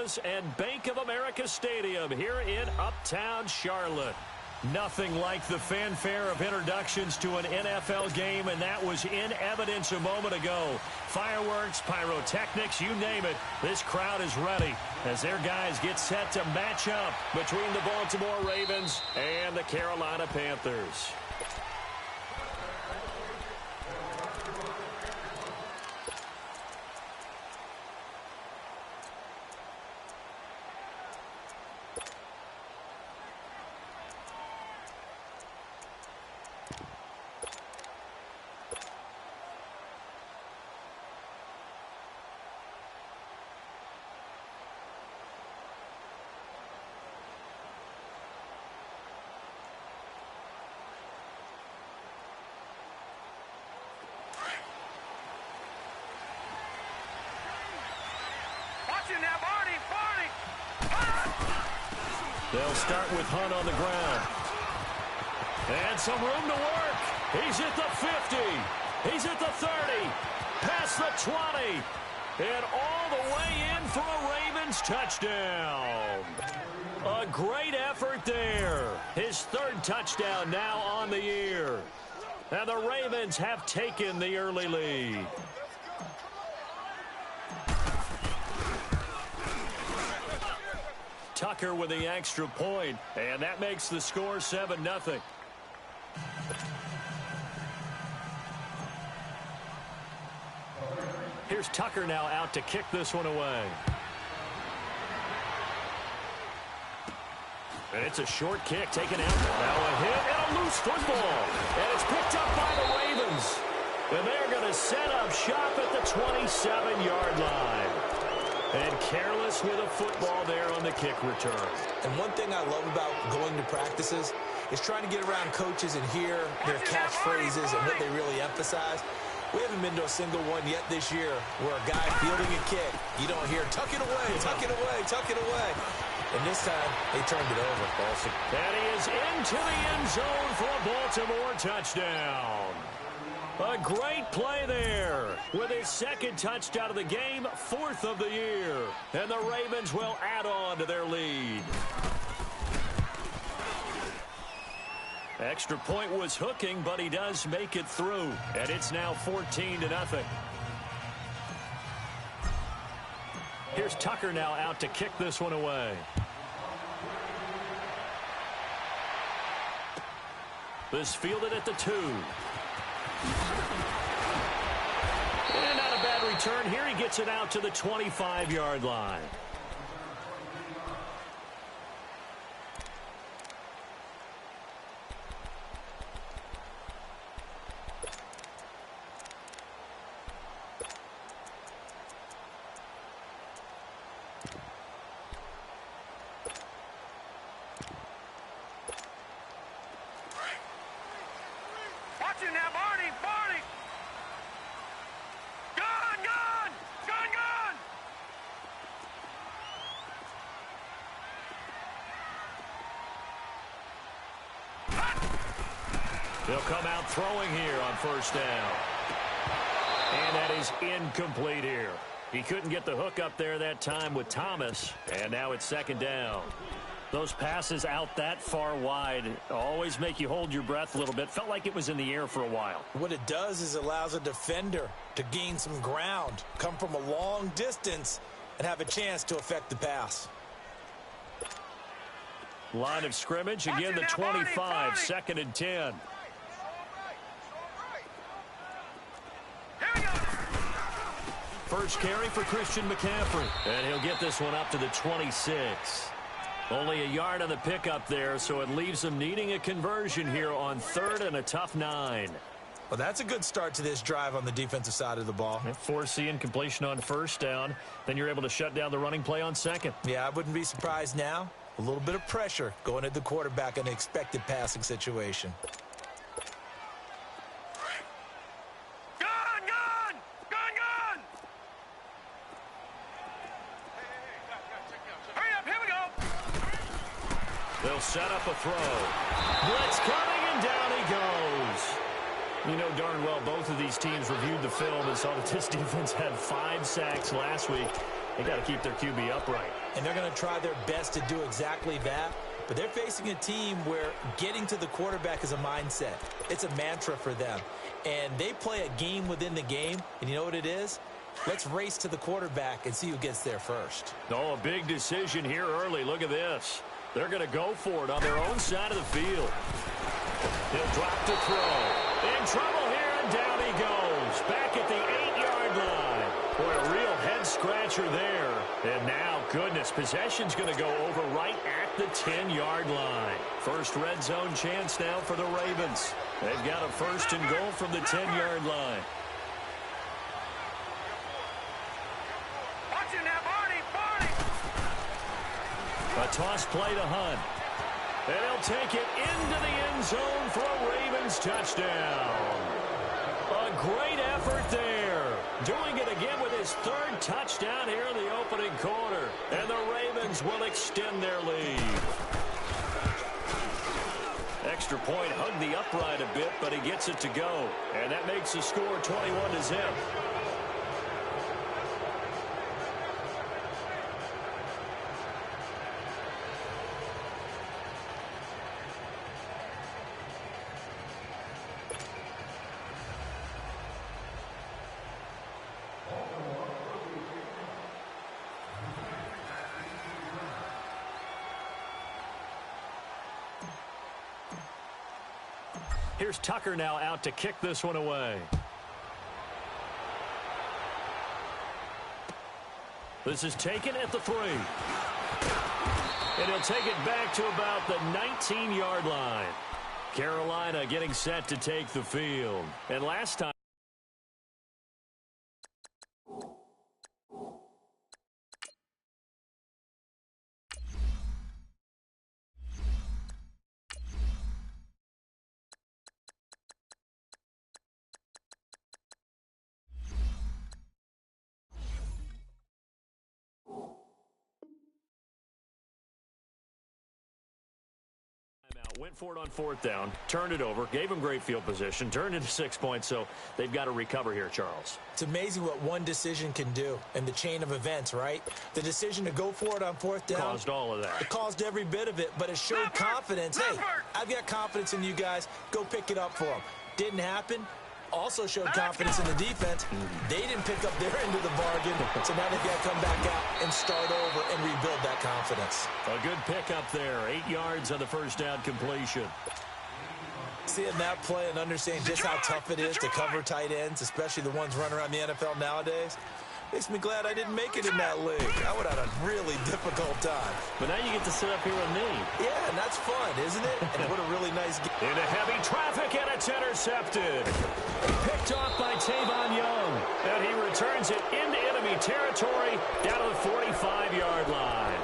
is and Bank of America Stadium here in Uptown Charlotte. Nothing like the fanfare of introductions to an NFL game, and that was in evidence a moment ago. Fireworks, pyrotechnics, you name it. This crowd is ready as their guys get set to match up between the Baltimore Ravens and the Carolina Panthers. They'll start with Hunt on the ground. And some room to work. He's at the 50. He's at the 30. Past the 20. And all the way in for a Ravens touchdown. A great effort there. His third touchdown now on the year. And the Ravens have taken the early lead. Tucker with the extra point, and that makes the score 7-0. Here's Tucker now out to kick this one away. And it's a short kick taken out. Now a hit and a loose football. And it's picked up by the Ravens. And they're going to set up shop at the 27-yard line. And careless with a football there on the kick return. And one thing I love about going to practices is trying to get around coaches and hear their catchphrases and what they really emphasize. We haven't been to a single one yet this year where a guy fielding a kick, you don't hear, tuck it away, tuck it away, tuck it away. And this time, they turned it over, Paulson. And he is into the end zone for a Baltimore touchdown. A great play there with his second touchdown of the game, fourth of the year. And the Ravens will add on to their lead. Extra point was hooking, but he does make it through. And it's now 14-0. Here's Tucker now out to kick this one away. This fielded at the 2. And not a bad return here. He gets it out to the 25-yard line. They'll come out throwing here on first down. And that is incomplete here. He couldn't get the hook up there that time with Thomas. And now it's second down. Those passes out that far wide always make you hold your breath a little bit. Felt like it was in the air for a while. What it does is allows a defender to gain some ground, come from a long distance, and have a chance to affect the pass. Line of scrimmage, again the 25, second and 10. First carry for Christian McCaffrey. And he'll get this one up to the 26. Only a yard on the pickup there, so it leaves him needing a conversion here on third and a tough 9. Well, that's a good start to this drive on the defensive side of the ball. Foreseeing completion on first down. Then you're able to shut down the running play on second. Yeah, I wouldn't be surprised now. A little bit of pressure going at the quarterback in an expected passing situation. They'll set up a throw. Blitz coming, and down he goes. You know darn well both of these teams reviewed the film and saw that this defense had 5 sacks last week. They got to keep their QB upright. And they're going to try their best to do exactly that. But they're facing a team where getting to the quarterback is a mindset. It's a mantra for them. And they play a game within the game. And you know what it is? Let's race to the quarterback and see who gets there first. Oh, a big decision here early. Look at this. They're going to go for it on their own side of the field. He'll drop to throw. In trouble here, and down he goes. Back at the 8-yard line. Boy, a real head-scratcher there. And now, goodness, possession's going to go over right at the 10-yard line. First red zone chance now for the Ravens. They've got a first and goal from the 10-yard line. A toss play to Hunt. And he'll take it into the end zone for a Ravens touchdown. A great effort there. Doing it again with his third touchdown here in the opening quarter. And the Ravens will extend their lead. Extra point hugged the upright a bit, but he gets it to go. And that makes the score 21-0. Here's Tucker now out to kick this one away. This is taken at the 3. And he'll take it back to about the 19-yard line. Carolina getting set to take the field. And last time, went for it on 4th down, turned it over, gave him great field position, turned into 6 points, so they've got to recover here, Charles. It's amazing what one decision can do in the chain of events, right? The decision to go for it on 4th down. Caused all of that. It caused every bit of it, but it showed confidence. Hey, I've got confidence in you guys. Go pick it up for them. Didn't happen. Also showed confidence in the defense. They didn't pick up their end of the bargain, so now they've got to come back out and start over and rebuild that confidence. A good pickup there. 8 yards on the first down completion. Seeing that play and understanding just how tough it is to cover tight ends, especially the ones running around the NFL nowadays, makes me glad I didn't make it in that league. I would have had a really difficult time. But now you get to sit up here with me. Yeah, and that's fun, isn't it? And what a really nice game. Into heavy traffic, and it's intercepted. Picked off by Tavon Young. And he returns it into enemy territory down to the 45-yard line.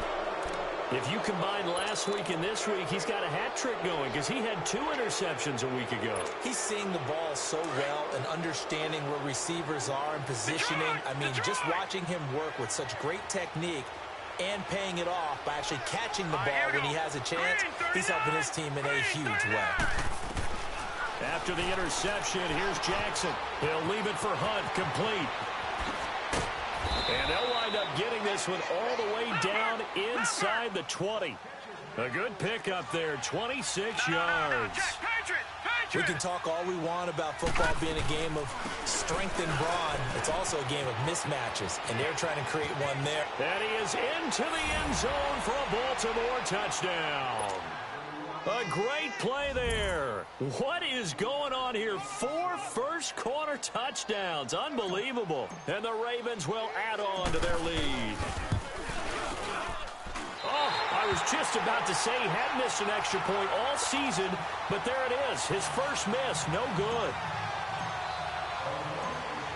If you combine last week and this week, he's got a hat trick going because he had 2 interceptions a week ago. He's seeing the ball so well and understanding where receivers are and positioning. I mean, just watching him work with such great technique and paying it off by actually catching the ball when he has a chance, he's helping his team in a huge way. After the interception, here's Jackson. He'll leave it for Hunt, complete. And they'll wind up getting this one all the way down inside the 20. A good pickup there, 26 yards. We can talk all we want about football being a game of strength and brawn. It's also a game of mismatches, and they're trying to create one there. And he is into the end zone for a Baltimore touchdown. A great play there. What is going on here? 4 first-quarter touchdowns. Unbelievable. And the Ravens will add on to their lead. Oh, I was just about to say he had missed an extra point all season, but there it is. His first miss, no good.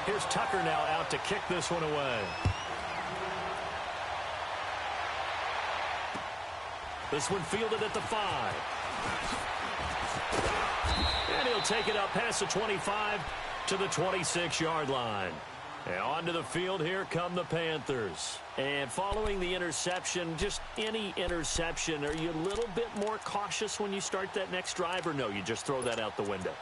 Here's Tucker now out to kick this one away. This one fielded at the 5. And he'll take it up past the 25 to the 26-yard line. And onto the field, here come the Panthers. And following the interception, just any interception, are you a little bit more cautious when you start that next drive, or no, you just throw that out the window?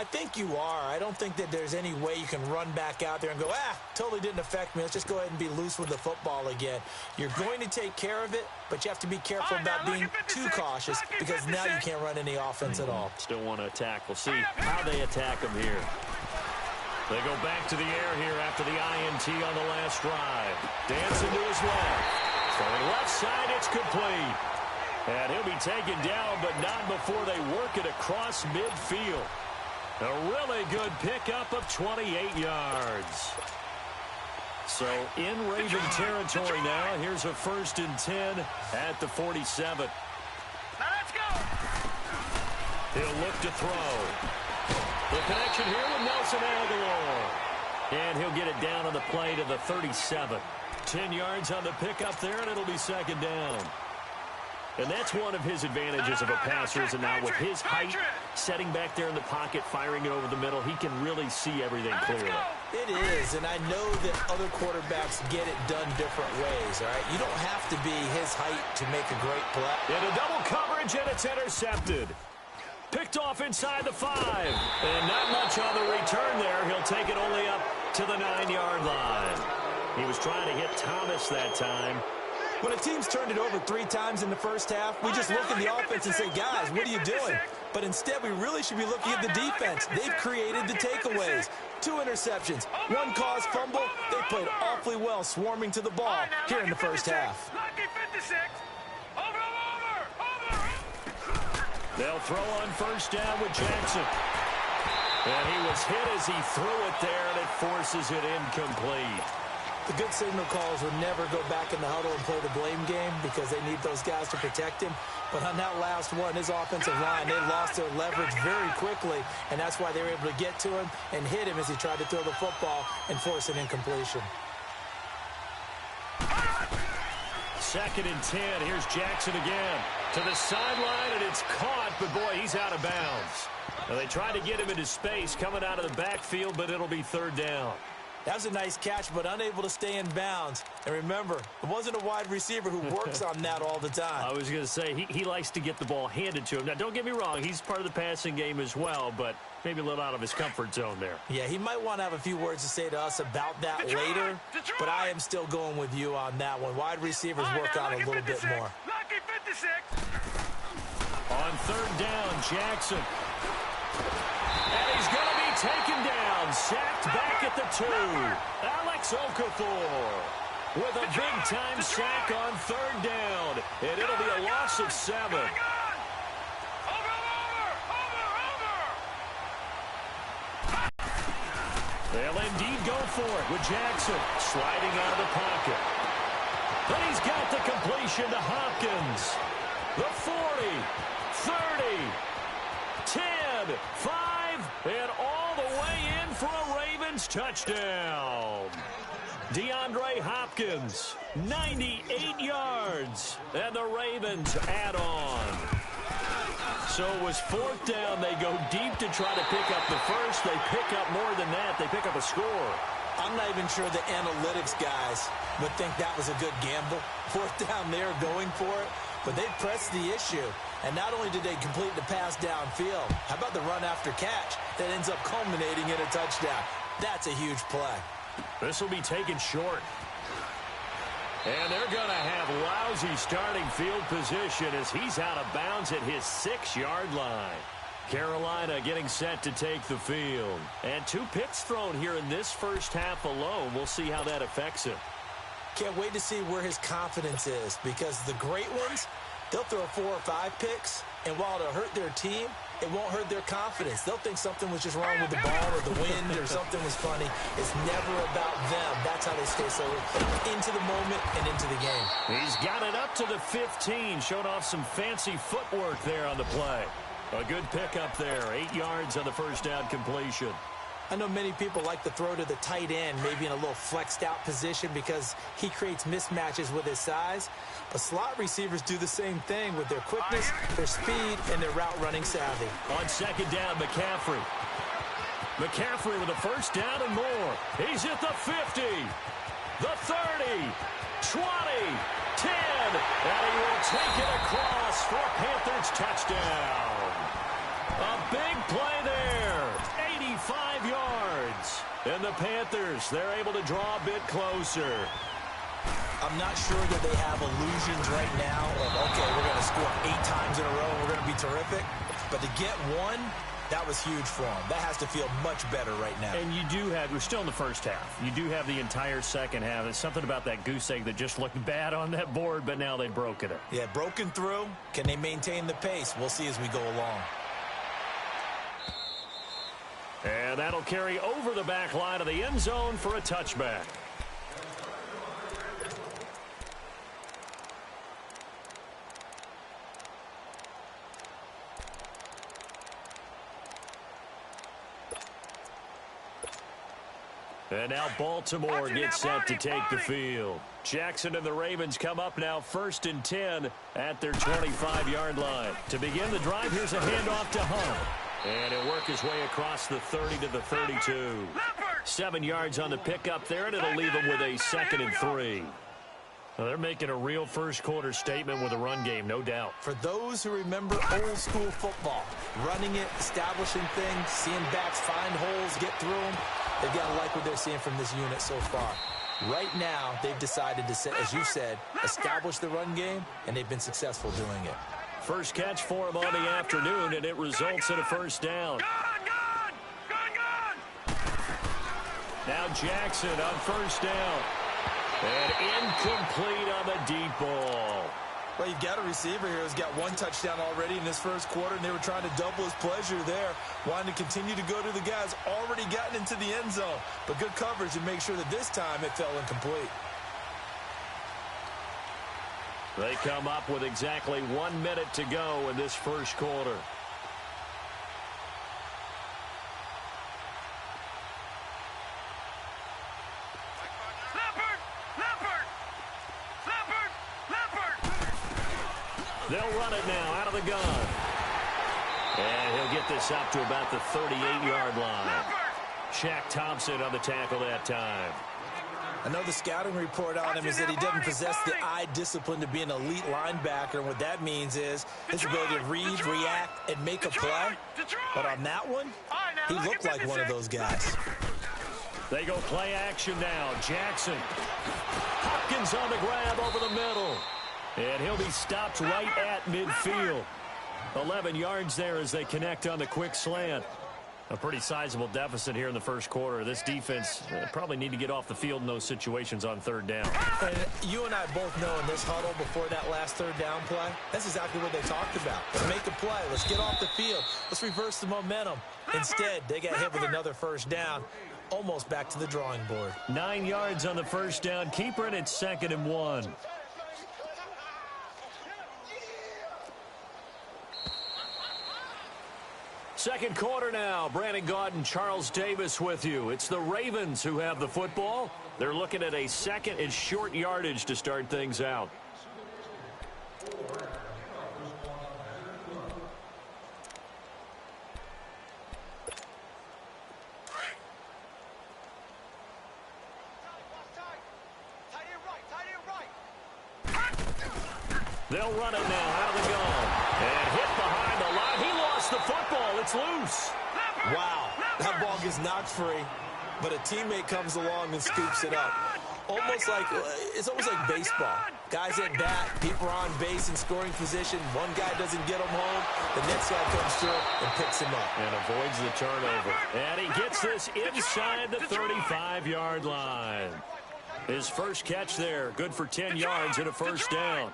I think you are. I don't think that there's any way you can run back out there and go, totally didn't affect me. Let's just go ahead and be loose with the football again. You're going to take care of it, but you have to be careful about being too cautious because now you can't run any offense at all. Still want to attack. We'll see how they attack them here. They go back to the air here after the INT on the last drive. Dancing to his left. Throwing left side, it's complete. And he'll be taken down, but not before they work it across midfield. A really good pickup of 28 yards. So in Raven territory now. Here's a 1st and 10 at the 47. Now let's go. He'll look to throw. The connection here with Nelson Aguilar. And he'll get it down on the play to the 37. 10 yards on the pickup there, and it'll be 2nd down. And that's one of his advantages of a passer, is now with his height, setting back there in the pocket, firing it over the middle, he can really see everything clearly. It is, and I know that other quarterbacks get it done different ways, all right? You don't have to be his height to make a great play. And a double coverage, and it's intercepted. Picked off inside the 5. And not much on the return there. He'll take it only up to the 9-yard line. He was trying to hit Thomas that time. When a team's turned it over 3 times in the first half, we just look at the offense and say, guys, what are you doing? But instead, we really should be looking at the defense. They've created the takeaways. 2 interceptions, 1 caused fumble. They played awfully well swarming to the ball here in the first half. They'll throw on 1st down with Jackson. And he was hit as he threw it there, and it forces it incomplete. The good signal calls would never go back in the huddle and play the blame game because they need those guys to protect him. But on that last one, his offensive line, they lost their leverage very quickly, and that's why they were able to get to him and hit him as he tried to throw the football and force an incompletion. 2nd and 10. Here's Jackson again. To the sideline, and it's caught, but boy, he's out of bounds. Now, they tried to get him into space coming out of the backfield, but it'll be 3rd down. That was a nice catch, but unable to stay in bounds. And remember, it wasn't a wide receiver who works on that all the time. I was going to say, he likes to get the ball handed to him. Now, don't get me wrong, he's part of the passing game as well, but maybe a little out of his comfort zone there. Yeah, he might want to have a few words to say to us about that later, but I am still going with you on that one. Wide receivers work on a little bit more. On 3rd down, Jackson. And he's going to be taken down, sacked back at the 2. Alex Okafor with a big-time sack on 3rd down, and it'll be a loss of 7. They'll indeed go for it with Jackson sliding out of the pocket. But he's got the completion to Hopkins. The 40, 30, 10, 5, and all the way in for a Ravens touchdown. DeAndre Hopkins, 98 yards, and the Ravens add on. So it was 4th down. They go deep to try to pick up the first. They pick up more than that. They pick up a score. I'm not even sure the analytics guys would think that was a good gamble. 4th down there going for it. But they pressed the issue. And not only did they complete the pass downfield, how about the run after catch that ends up culminating in a touchdown? That's a huge play. This will be taken short. And they're going to have lousy starting field position as he's out of bounds at his 6-yard line. Carolina getting set to take the field. And 2 picks thrown here in this first half alone. We'll see how that affects him. Can't wait to see where his confidence is because the great ones, they'll throw 4 or 5 picks, and while it'll hurt their team, it won't hurt their confidence. They'll think something was just wrong with the ball or the wind or something was funny. It's never about them. That's how they stay so into the moment and into the game. He's got it up to the 15, showed off some fancy footwork there on the play. A good pickup there, 8 yards on the first down completion. I know many people like to throw to the tight end, maybe in a little flexed out position because he creates mismatches with his size. But slot receivers do the same thing with their quickness, their speed, and their route running savvy. On 2nd down, McCaffrey. McCaffrey with a 1st down and more. He's at the 50, the 30, 20, 10, and he will take it across for Panthers touchdown. A big play there, 5 yards. And the Panthers, they're able to draw a bit closer. I'm not sure that they have illusions right now of, okay, we're going to score 8 times in a row and we're going to be terrific. But to get one, that was huge for them. That has to feel much better right now. And you do have, we're still in the first half. You do have the entire second half. There's something about that goose egg that just looked bad on that board, but now they've broken it. Yeah, broken through. Can they maintain the pace? We'll see as we go along. And that'll carry over the back line of the end zone for a touchback. And now Baltimore gets set to take the field. Jackson and the Ravens come up now 1st and 10 at their 25-yard line. To begin the drive, here's a handoff to Hunt. And he'll work his way across the 30 to the 32. 7 yards on the pickup there, and it'll leave him with a 2nd and 3. Well, they're making a real first-quarter statement with a run game, no doubt. For those who remember old-school football, running it, establishing things, seeing backs find holes, get through them, they've got to like what they're seeing from this unit so far. Right now, they've decided to, as you said, establish the run game, and they've been successful doing it. First catch for him on the afternoon, and it results in a first down. Now Jackson on first down. And incomplete on the deep ball. Well, you've got a receiver here who's got 1 touchdown already in this first quarter, and they were trying to double his pleasure there, wanting to continue to go to the guys already gotten into the end zone. But good coverage and make sure that this time it fell incomplete. They come up with exactly 1 minute to go in this first quarter. They'll run it now out of the gun. And he'll get this up to about the 38-yard line. Shaq Thompson on the tackle that time. I know the scouting report on him is that he doesn't possess the eye discipline to be an elite linebacker. And what that means is his ability to read, react, and make a play. But on that one, he looked like one of those guys. They go play action now. Jackson. Hopkins on the grab over the middle. And he'll be stopped right at midfield. 11 yards there as they connect on the quick slant. A pretty sizable deficit here in the first quarter. This defense probably need to get off the field in those situations on 3rd down. And you and I both know in this huddle before that last 3rd down play, that's exactly what they talked about. Let's make a play. Let's get off the field. Let's reverse the momentum. Instead, they got hit with another first down. Almost back to the drawing board. 9 yards on the first down. Keeper, and it's 2nd and 1. Second quarter now. Brandon Gaudin, Charles Davis with you. It's the Ravens who have the football. They're looking at a 2nd and short yardage to start things out. They'll run it now out of the gun. And hit behind the line. He lost the football. It's loose. Wow. That ball gets knocked free, but a teammate comes along and scoops it up. It's almost like baseball. Guys at bat, people are on base in scoring position. One guy doesn't get him home. The next guy comes through and picks him up. And avoids the turnover. And he gets this inside the 35-yard line. His first catch there, good for 10 yards and a first down.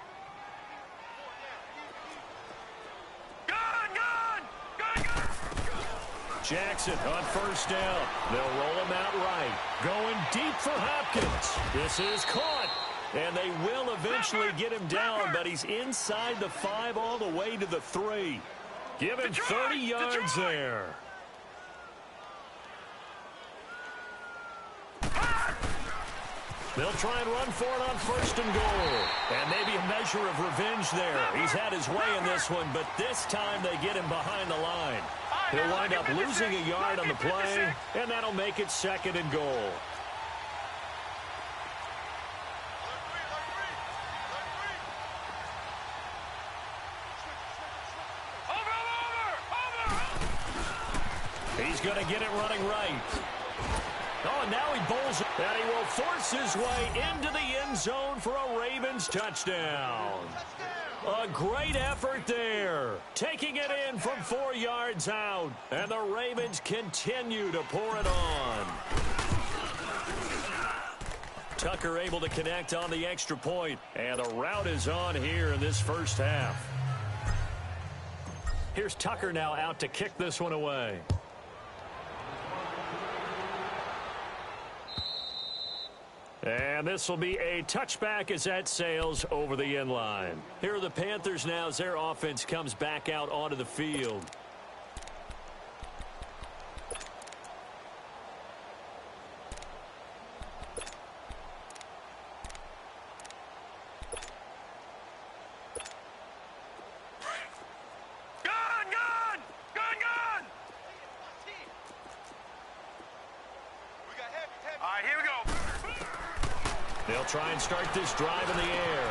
Jackson on first down. They'll roll him out right. Going deep for Hopkins. This is caught. And they will eventually get him down, but he's inside the 5 all the way to the 3. Give him 30 yards there. They'll try and run for it on 1st and goal. And maybe a measure of revenge there. He's had his way in this one, but this time they get him behind the line. He'll wind up losing a yard on the play, and that'll make it 2nd and goal. He's going to get it running right. Oh, and now he bowls it. And he will force his way into the end zone for a Ravens touchdown. A great effort there. Taking it in from 4 yards out. And the Ravens continue to pour it on. Tucker able to connect on the extra point. And the route is on here in this first half. Here's Tucker now out to kick this one away. And this will be a touchback as that sails over the end line. Here are the Panthers now as their offense comes back out onto the field. They'll try and start this drive in the air.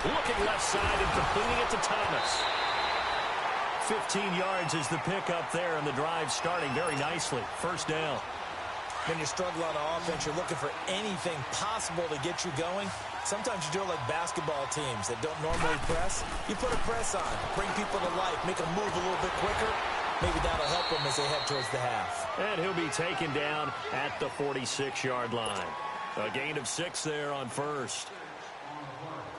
Looking left side and completing it to Thomas. 15 yards is the pickup there, and the drive starting very nicely. First down. When you're struggling on offense, you're looking for anything possible to get you going. Sometimes you do it like basketball teams that don't normally press. You put a press on, bring people to life, make them move a little bit quicker. Maybe that'll help them as they head towards the half. And he'll be taken down at the 46-yard line. A gain of 6 there on first.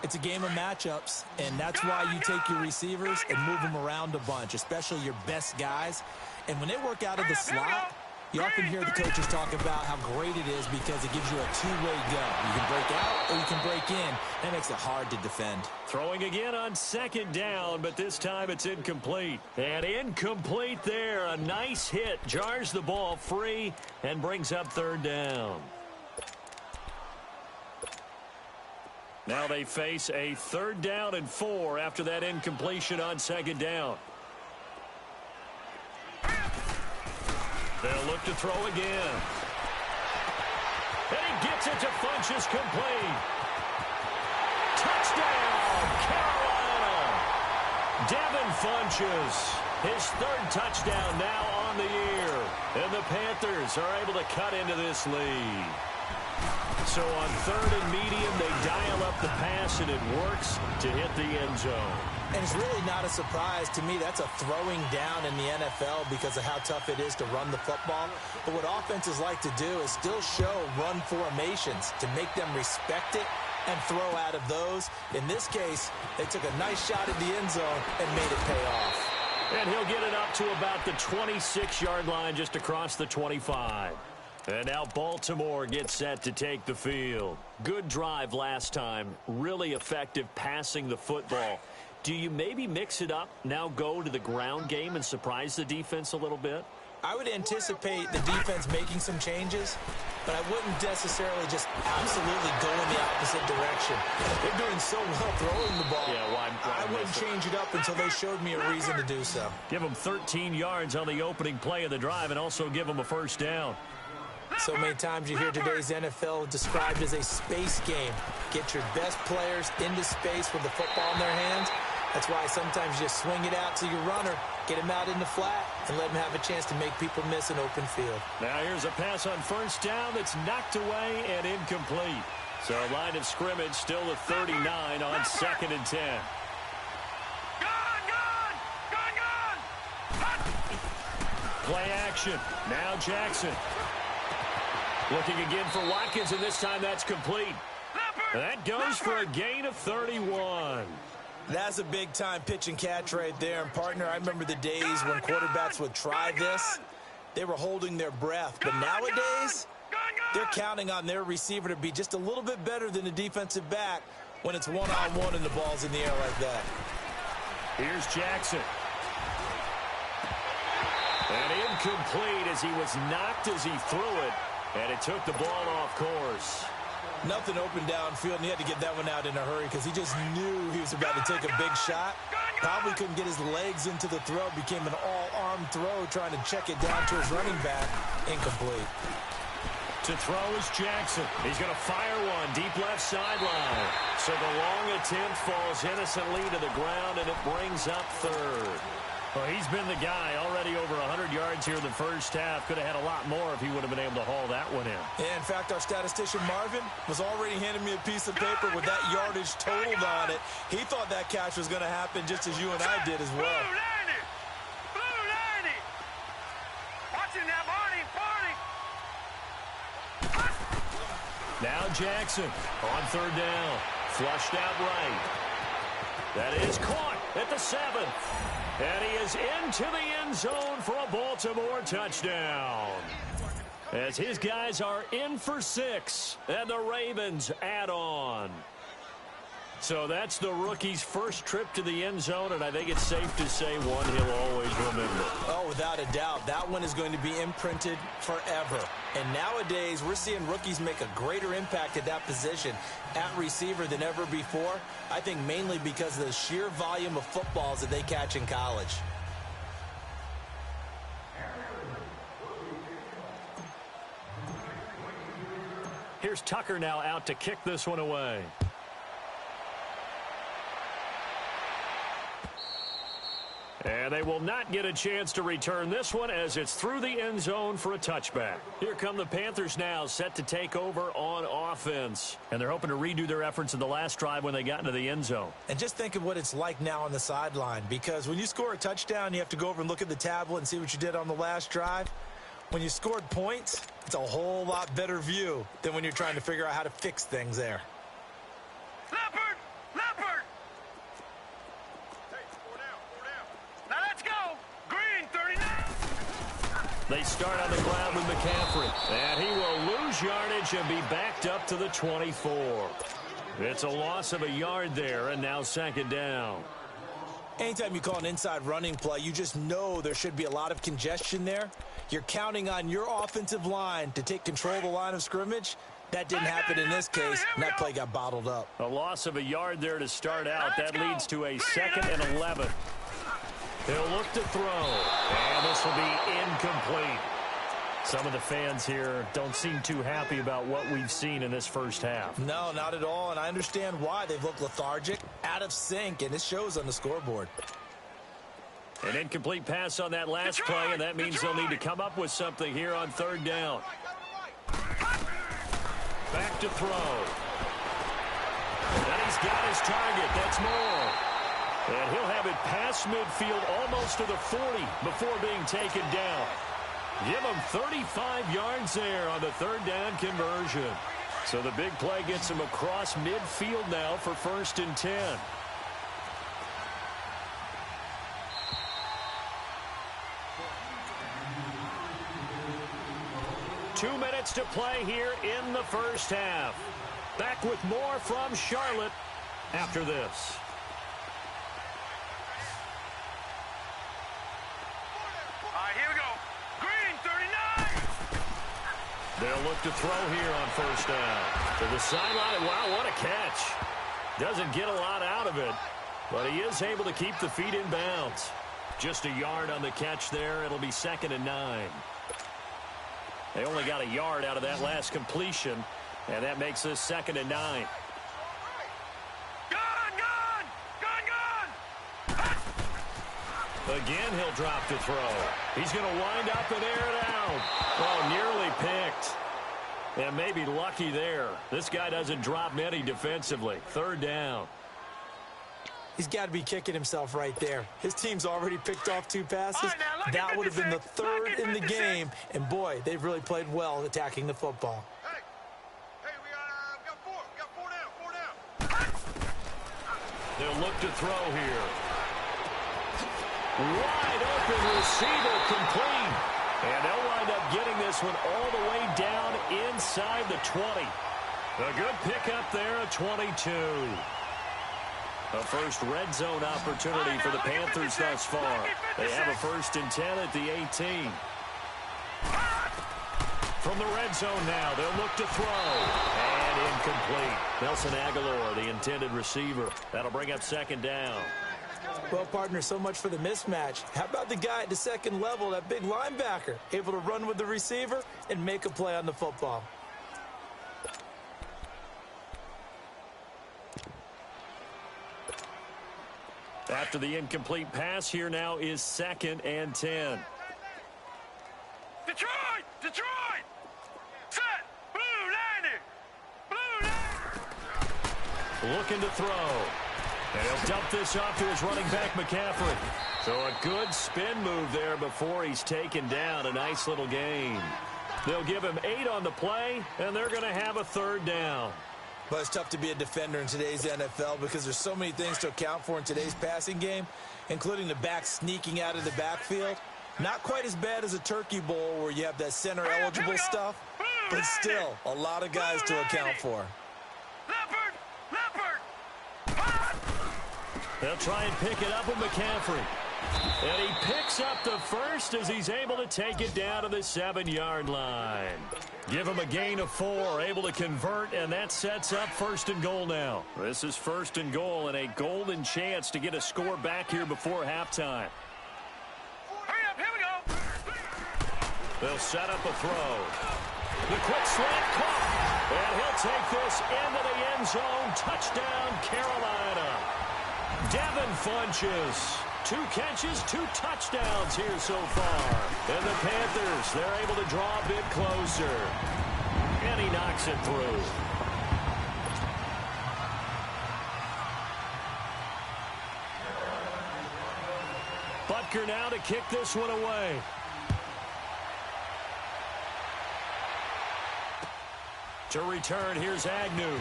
It's a game of matchups, and that's why you take your receivers and move them around a bunch, especially your best guys. And when they work out of the slot, you often hear the coaches talk about how great it is because it gives you a two-way go. You can break out or you can break in. That makes it hard to defend. Throwing again on second down, but this time it's incomplete. And incomplete there. A nice hit. Jars the ball free and brings up third down. Now they face a 3rd down and 4 after that incompletion on second down. They'll look to throw again. And he gets it to Funchess complete. Touchdown, Carolina. Devin Funchess, his 3rd touchdown now on the year. And the Panthers are able to cut into this lead. So on 3rd and medium, they dial up the pass, and it works to hit the end zone. And it's really not a surprise to me. That's a throwing down in the NFL because of how tough it is to run the football. But what offenses like to do is still show run formations to make them respect it and throw out of those. In this case, they took a nice shot at the end zone and made it pay off. And he'll get it up to about the 26-yard line, just across the 25. And now Baltimore gets set to take the field. Good drive last time. Really effective passing the football. Do you maybe mix it up, now go to the ground game and surprise the defense a little bit? I would anticipate the defense making some changes, but I wouldn't necessarily just absolutely go in the opposite direction. They're doing so well throwing the ball. Yeah, well, I wouldn't change it up until they showed me a reason to do so. Give them 13 yards on the opening play of the drive and also give them a first down. So many times you hear today's NFL described as a space game. Get your best players into space with the football in their hands. That's why sometimes you just swing it out to your runner, get him out in the flat, and let him have a chance to make people miss an open field. Now here's a pass on first down that's knocked away and incomplete. So line of scrimmage still at 39 on 2nd and 10. Play action. Now Jackson. Looking again for Watkins, and this time that's complete. That goes for a gain of 31. That's a big-time pitch and catch right there. And, partner, I remember the days when quarterbacks would try this. They were holding their breath. But nowadays, they're counting on their receiver to be just a little bit better than the defensive back when it's one-on-one and the ball's in the air like that. Here's Jackson. And incomplete as he was knocked as he threw it. And it took the ball off course. Nothing open downfield, and he had to get that one out in a hurry because he just knew he was about to take a big shot. Probably couldn't get his legs into the throw. Became an all-arm throw trying to check it down to his running back. Incomplete. To throw is Jackson. He's going to fire one deep left sideline. So the long attempt falls innocently to the ground, and it brings up 3rd. Well, he's been the guy already over 100 yards here in the first half. Could have had a lot more if he would have been able to haul that one in. Yeah, in fact, our statistician Marvin was already handing me a piece of paper with that yardage totaled on it. He thought that catch was going to happen just as you and I did as well. Blue 90! Blue 90! Watching that party! Now Jackson on third down. Flushed out right. That is caught at the 7. And he is into the end zone for a Baltimore touchdown. As his guys are in for 6, and the Ravens add on. So that's the rookie's first trip to the end zone, and I think it's safe to say one he'll always remember. Oh, without a doubt. That one is going to be imprinted forever. And nowadays, we're seeing rookies make a greater impact at that position at receiver than ever before. I think mainly because of the sheer volume of footballs that they catch in college. Here's Tucker now out to kick this one away. And they will not get a chance to return this one as it's through the end zone for a touchback. Here come the Panthers now, set to take over on offense. And they're hoping to redo their efforts in the last drive when they got into the end zone. And just think of what it's like now on the sideline, because when you score a touchdown, you have to go over and look at the tablet and see what you did on the last drive. When you scored points, it's a whole lot better view than when you're trying to figure out how to fix things there. Leopard! Leopard! Hey, 4 down, 4 down. Now let's go! Green, 39! They start on the ground with McCaffrey. And he will lose yardage and be backed up to the 24. It's a loss of a yard there, and now second down. Anytime you call an inside running play, you just know there should be a lot of congestion there. You're counting on your offensive line to take control of the line of scrimmage. That didn't happen in this case, and that play got bottled up. A loss of a yard there to start out. That leads to a 2nd and 11. He'll look to throw, and this will be incomplete. Some of the fans here don't seem too happy about what we've seen in this first half. No, not at all, and I understand why. They've looked lethargic, out of sync, and it shows on the scoreboard. An incomplete pass on that last play, and that means they'll need to come up with something here on third down. Back to throw. And he's got his target. That's Moore. And he'll have it past midfield almost to the 40 before being taken down. Give him 35 yards there on the third down conversion. So the big play gets him across midfield now for 1st and 10. Two minutes to play here in the first half. Back with more from Charlotte after this. All right, here we go. Green, 39! They'll look to throw here on first down. To the sideline. Wow, what a catch. Doesn't get a lot out of it, but he is able to keep the feet in bounds. Just a yard on the catch there. It'll be 2nd and 9. They only got a yard out of that last completion, and that makes this 2nd and 9. Again, he'll drop to throw. He's going to wind up and air it out. Oh, nearly picked. And maybe lucky there. This guy doesn't drop many defensively. Third down. He's got to be kicking himself right there. His team's already picked off 2 passes. That would have been the 3rd in the game. And, boy, they've really played well attacking the football. Hey, we got 4. We got 4 down, 4 down. They'll look to throw here. Wide open receiver complete. And they'll wind up getting this one all the way down inside the 20. A good pickup there at 22. A first red zone opportunity for the Panthers thus far. They have a 1st and 10 at the 18. From the red zone now, they'll look to throw. And incomplete. Nelson Aguilar, the intended receiver. That'll bring up 2nd down. Well, partner, so much for the mismatch. How about the guy at the 2nd level, that big linebacker, able to run with the receiver and make a play on the football? After the incomplete pass, here now is 2nd and 10. Detroit! Detroit! Set! Blue 90! Blue 90! Looking to throw. And he'll dump this off to his running back, McCaffrey. So a good spin move there before he's taken down. A nice little gain. They'll give him 8 on the play, and they're going to have a 3rd down. But it's tough to be a defender in today's NFL because there's so many things to account for in today's passing game, including the back sneaking out of the backfield. Not quite as bad as a turkey bowl where you have that center-eligible stuff, but still a lot of guys to account for. Leopard! Leopard! They'll try and pick it up with McCaffrey. And he picks up the first as he's able to take it down to the 7-yard line. Give him a gain of 4, able to convert, and that sets up 1st and goal now. This is 1st and goal and a golden chance to get a score back here before halftime. Hurry up, here we go! They'll set up a throw. The quick slant caught, and he'll take this into the end zone. Touchdown, Carolina. Devin Funches. 2 catches, 2 touchdowns here so far. And the Panthers, they're able to draw a bit closer. And he knocks it through. Butker now to kick this one away. To return, here's Agnew.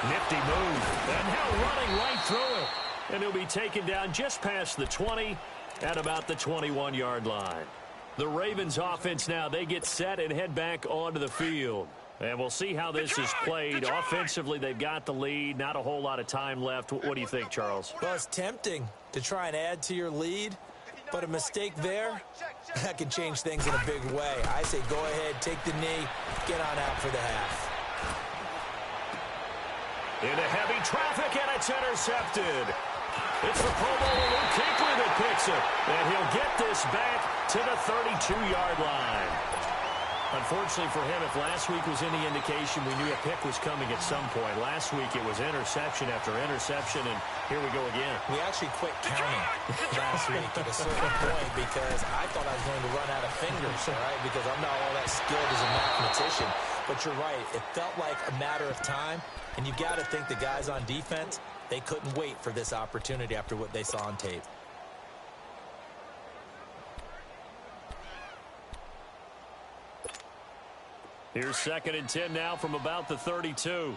Nifty move. And now running right through it. And he'll be taken down just past the 20 at about the 21-yard line. The Ravens offense now, they get set and head back onto the field. And we'll see how this is played. Offensively, they've got the lead. Not a whole lot of time left. What do you think, Charles? Well, it's tempting to try and add to your lead, but a mistake there, that can change things in a big way. I say go ahead, take the knee, get on out for the half. Into heavy traffic, and it's intercepted. It's the Pro Bowler Luke Kuechly that picks it. And he'll get this back to the 32-yard line. Unfortunately for him, if last week was any indication, we knew a pick was coming at some point. Last week it was interception after interception, and here we go again. We actually quit counting last week at a certain point because I thought I was going to run out of fingers, all right, because I'm not all that skilled as a mathematician. But you're right. It felt like a matter of time, and you got to think the guys on defense, they couldn't wait for this opportunity after what they saw on tape. Here's 2nd and 10 now from about the 32. Here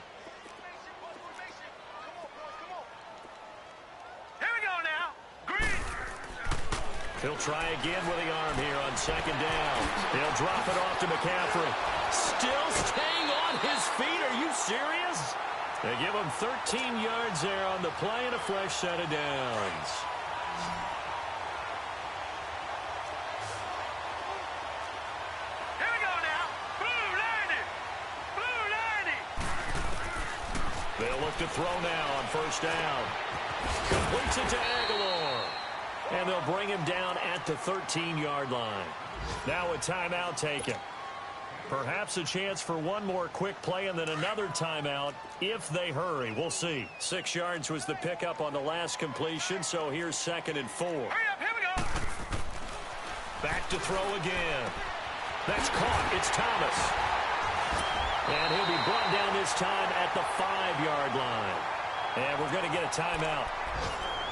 we go now. Green. He'll try again with the arm here on 2nd down. He'll drop it off to McCaffrey. Still staying on his feet. Are you serious? They give him 13 yards there on the play and a fresh set of downs. Here we go now. Blue 90. Blue 90. They'll look to throw now on 1st down. Completes it to Aguilar. And they'll bring him down at the 13-yard line. Now a timeout taken. Perhaps a chance for one more quick play and then another timeout if they hurry. We'll see. 6 yards was the pickup on the last completion, so here's 2nd and 4. Hurry up, here we go. Back to throw again. That's caught. It's Thomas. And he'll be brought down this time at the 5-yard line. And we're going to get a timeout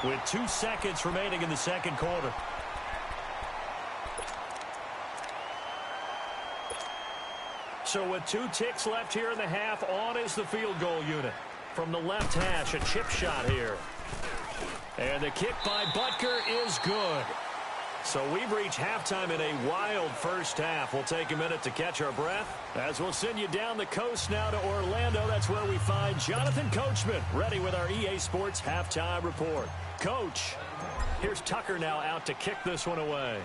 with 2 seconds remaining in the 2nd quarter. So with 2 ticks left here in the half, on is the field goal unit. From the left hash, a chip shot here. And the kick by Butker is good. So we've reached halftime in a wild first half. We'll take a minute to catch our breath as we'll send you down the coast now to Orlando. That's where we find Jonathan Coachman ready with our EA Sports halftime report. Coach, here's Tucker now out to kick this one away.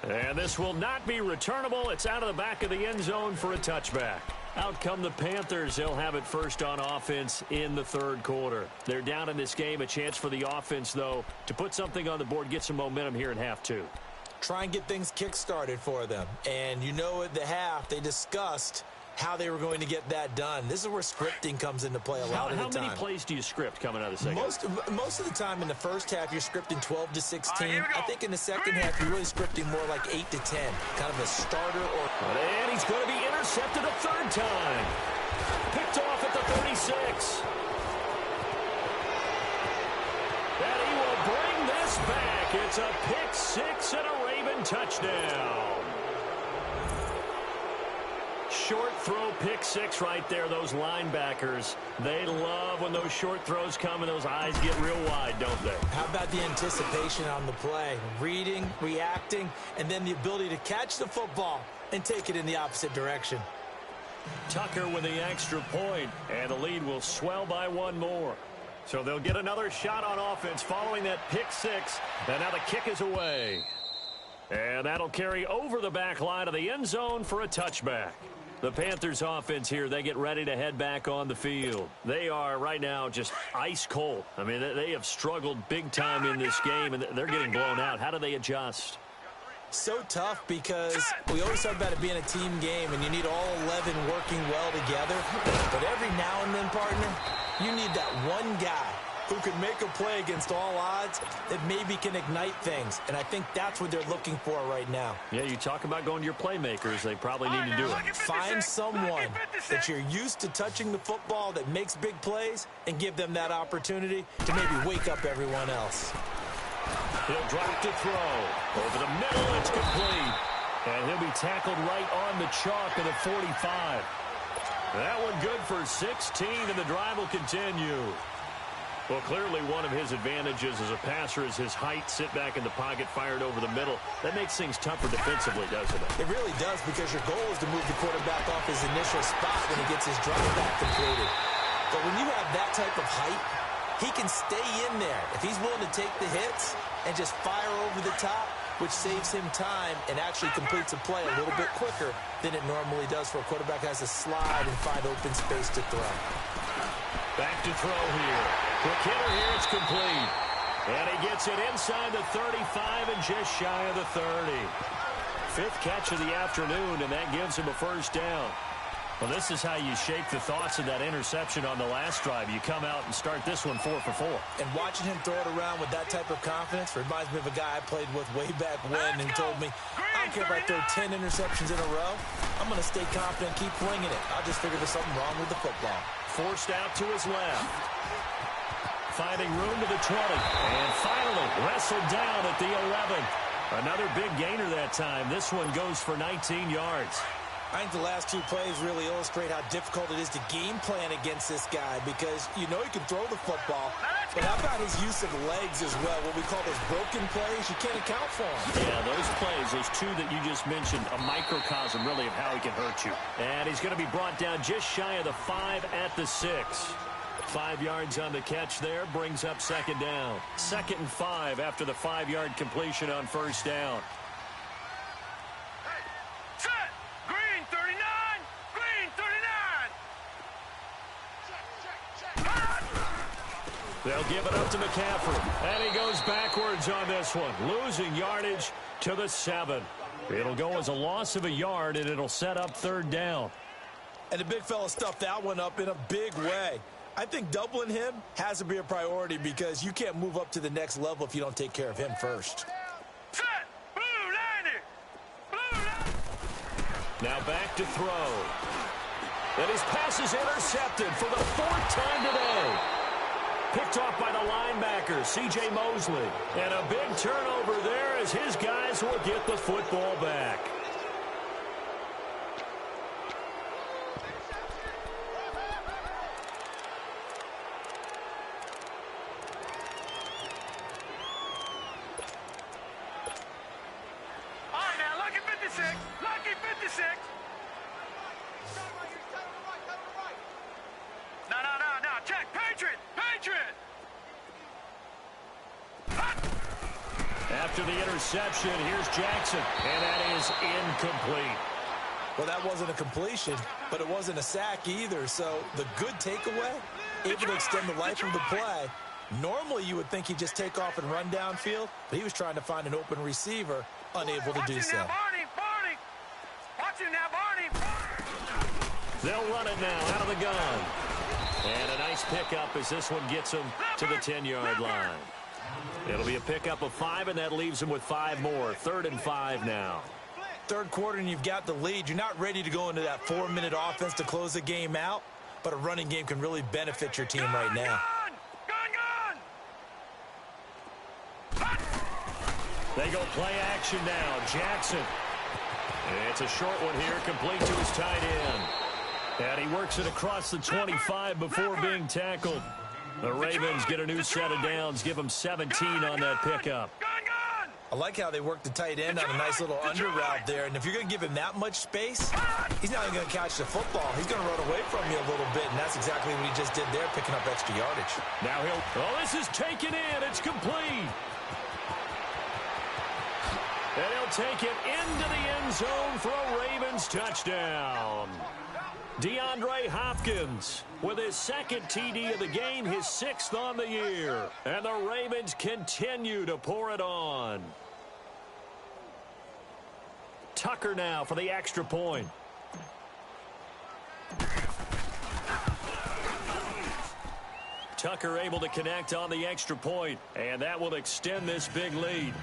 And this will not be returnable. It's out of the back of the end zone for a touchback. Out come the Panthers. They'll have it first on offense in the 3rd quarter. They're down in this game. A chance for the offense, though, to put something on the board, get some momentum here in half 2. Try and get things kick-started for them. And you know at the half, they discussed how they were going to get that done. This is where scripting comes into play a lot of the time. How many plays do you script coming out of the second? Most of the time in the first half, you're scripting 12 to 16. I think in the second half, you're really scripting more like 8 to 10, kind of a starter. And he's going to be intercepted a third time. Picked off at the 36. And he will bring this back. It's a pick six and a Raven touchdown. Short throw pick six right there. Those linebackers, they love when those short throws come and those eyes get real wide, don't they? How about the anticipation on the play? Reading, reacting, and then the ability to catch the football and take it in the opposite direction. Tucker with the extra point, and the lead will swell by one more. So they'll get another shot on offense following that pick six, and now the kick is away. And that'll carry over the back line of the end zone for a touchback. The Panthers offense here, they get ready to head back on the field. They are right now just ice cold. I mean, they have struggled big time in this game, and they're getting blown out. How do they adjust? So tough because we always talk about it being a team game, and you need all 11 working well together. But every now and then, partner, you need that one guy who can make a play against all odds that maybe can ignite things. And I think that's what they're looking for right now. Yeah, you talk about going to your playmakers. They probably need to do it. Find someone that you're used to touching the football that makes big plays and give them that opportunity to maybe wake up everyone else. He'll drop to throw. Over the middle, it's complete. And he'll be tackled right on the chalk of the 45. That one good for 16, and the drive will continue. Well, clearly one of his advantages as a passer is his height. Sit back in the pocket, fired over the middle. That makes things tougher defensively, doesn't it? It really does, because your goal is to move the quarterback off his initial spot when he gets his drop back completed. But when you have that type of height, he can stay in there if he's willing to take the hits and just fire over the top, which saves him time and actually completes a play a little bit quicker than it normally does for a quarterback has to slide and find open space to throw. Back to throw here. Quick hitter here, it's complete. And he gets it inside the 35 and just shy of the 30. Fifth catch of the afternoon, and that gives him a first down. Well, this is how you shake the thoughts of that interception on the last drive. You come out and start this one 4 for 4. And watching him throw it around with that type of confidence reminds me of a guy I played with way back when, and told me, I don't care if I throw 10 interceptions in a row. I'm going to stay confident, keep flinging it. I'll just figure there's something wrong with the football. Forced out to his left. Finding room to the 20. And finally wrestled down at the 11. Another big gainer that time. This one goes for 19 yards. I think the last two plays really illustrate how difficult it is to game plan against this guy, because you know he can throw the football, but how about his use of legs as well? What we call those broken plays, you can't account for them. Yeah, those plays, those two that you just mentioned, a microcosm really of how he can hurt you. And he's going to be brought down just shy of the 5 at the 6. 5 yards on the catch there, brings up second down. 2nd and 5 after the 5-yard completion on first down. They'll give it up to McCaffrey. And he goes backwards on this one, losing yardage to the 7. It'll go as a loss of a yard, and it'll set up third down. And the big fella stuffed that one up in a big way. I think doubling him has to be a priority, because you can't move up to the next level if you don't take care of him first. Now back to throw. And his pass is intercepted for the 4th time today. Picked off by the linebacker, C.J. Mosley. And a big turnover there as his guys will get the football back. All right, now, lucky 56. Lucky 56. No. Check. Patriot. After the interception, here's Jackson, and that is incomplete. Well, that wasn't a completion, but it wasn't a sack either. So the good takeaway, able to extend the life of the play. Normally, you would think he'd just take off and run downfield, but he was trying to find an open receiver, unable to do so. Barney. Watch him now, Barney. They'll run it now out of the gun. And a nice pickup as this one gets them to the 10-yard line. It'll be a pickup of 5, and that leaves them with 5 more. 3rd and 5 now. Third quarter, and you've got the lead. You're not ready to go into that 4-minute offense to close the game out, but a running game can really benefit your team right now. They go play action now. Jackson. It's a short one here, complete to his tight end. And he works it across the 25 before being tackled. The Ravens get a new set of downs, give them 17 on that pickup. I like how they work the tight end on a nice little under route there. And if you're going to give him that much space, he's not even going to catch the football. He's going to run away from you a little bit, and that's exactly what he just did there, picking up extra yardage. Now this is taken in. It's complete. And he'll take it into the end zone for a Ravens touchdown. DeAndre Hopkins with his 2nd TD of the game, his 6th on the year. And the Ravens continue to pour it on. Tucker now for the extra point. Tucker able to connect on the extra point, and that will extend this big lead.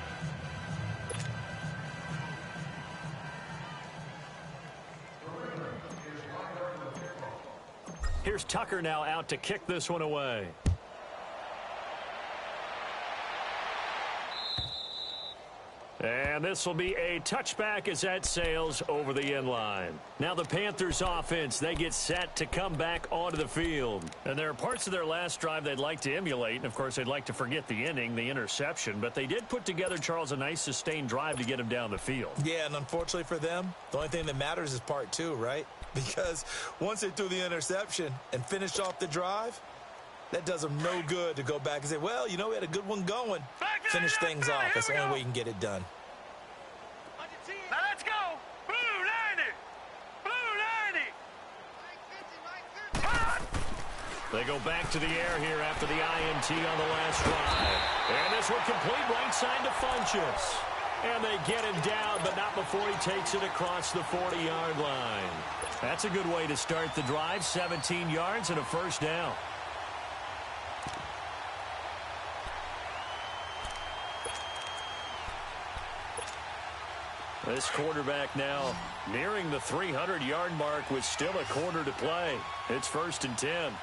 Here's Tucker now out to kick this one away. And this will be a touchback as that sails over the end line. Now the Panthers offense, they get set to come back onto the field. And there are parts of their last drive they'd like to emulate. And, of course, they'd like to forget the inning, the interception. But they did put together, Charles, a nice sustained drive to get him down the field. Yeah, and unfortunately for them, the only thing that matters is part 2, right? Because once they threw the interception and finished off the drive, that does them no good to go back and say, well, you know, we had a good one going. Finish things off. That's the only way you can get it done. Now let's go. Blue 90. Blue 90. They go back to the air here after the INT on the last drive. And this one complete right side to Funchess. And they get him down, but not before he takes it across the 40-yard line. That's a good way to start the drive. 17 yards and a first down. This quarterback now nearing the 300-yard mark with still a quarter to play. It's 1st and 10.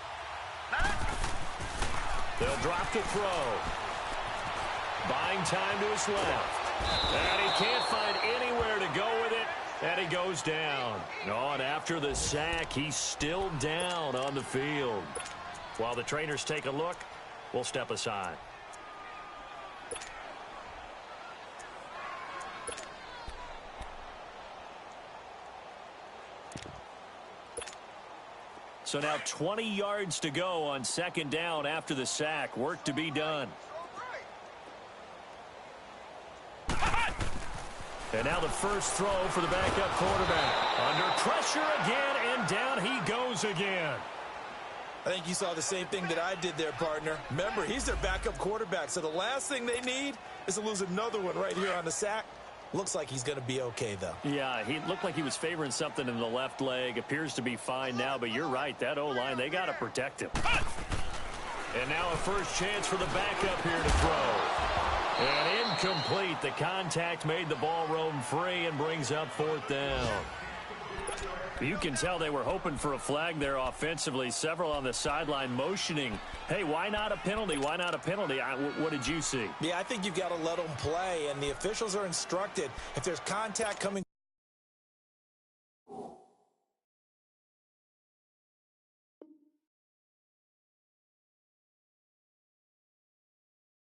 They'll drop the throw. Buying time to his left. And he can't find anywhere to go with it. And he goes down. Oh, and after the sack, he's still down on the field. While the trainers take a look, we'll step aside. So now 20 yards to go on 2nd down after the sack. Work to be done. And now the first throw for the backup quarterback. Under pressure again, and down he goes again. I think you saw the same thing that I did there, partner. Remember, he's their backup quarterback, so the last thing they need is to lose another one right here on the sack. Looks like he's going to be okay, though. Yeah, he looked like he was favoring something in the left leg. Appears to be fine now, but you're right. That O-line, they got to protect him. And now a first chance for the backup here to throw. And incomplete. The contact made the ball roam free and brings up 4th down. You can tell they were hoping for a flag there offensively. Several on the sideline motioning. Hey, why not a penalty? Why not a penalty? What did you see? Yeah, I think you've got to let them play, and the officials are instructed. If there's contact coming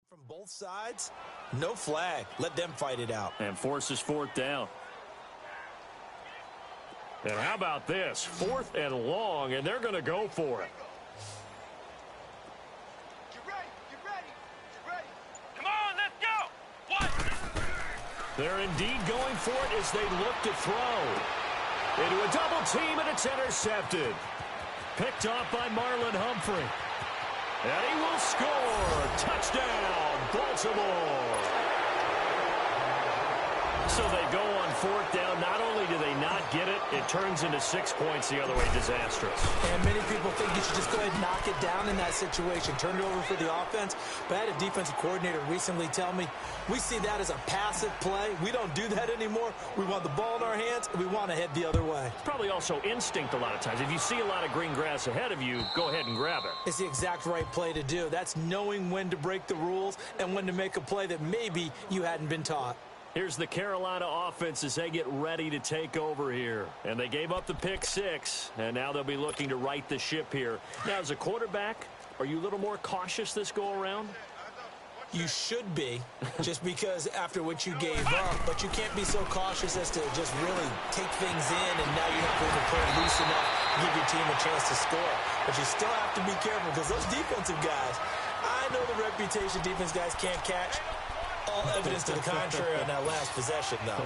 from both sides, no flag. Let them fight it out. And forces 4th down. And how about this? 4th and long, and they're going to go for it. You ready? You ready? You ready? Come on, let's go. What? They're indeed going for it as they look to throw. Into a double team, and it's intercepted. Picked off by Marlon Humphrey. And he will score. Touchdown, Baltimore. So they go on fourth down. Not only do they not get it, it turns into 6 points the other way. Disastrous. And many people think you should just go ahead and knock it down in that situation. Turn it over for the offense. But I had a defensive coordinator recently tell me, we see that as a passive play. We don't do that anymore. We want the ball in our hands, and we want to head the other way. Probably also instinct a lot of times. If you see a lot of green grass ahead of you, go ahead and grab it. It's the exact right play to do. That's knowing when to break the rules and when to make a play that maybe you hadn't been taught. Here's the Carolina offense as they get ready to take over here. And they gave up the pick 6, and now they'll be looking to right the ship here. Now, as a quarterback, are you a little more cautious this go-around? You should be, just because after what you gave up, but you can't be so cautious as to just really take things in, and now you're not going to play loose enough to give your team a chance to score. But you still have to be careful, because those defensive guys, I know the reputation defense guys can't catch. All evidence to the contrary on that last possession, though.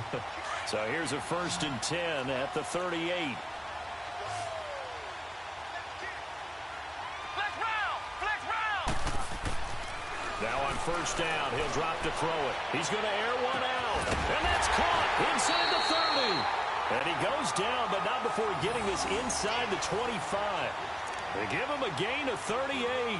So here's a 1st and 10 at the 38. Now on 1st down, he'll drop to throw it. He's going to air one out. And that's caught inside the 30. And he goes down, but not before getting this inside the 25. They give him a gain of 38.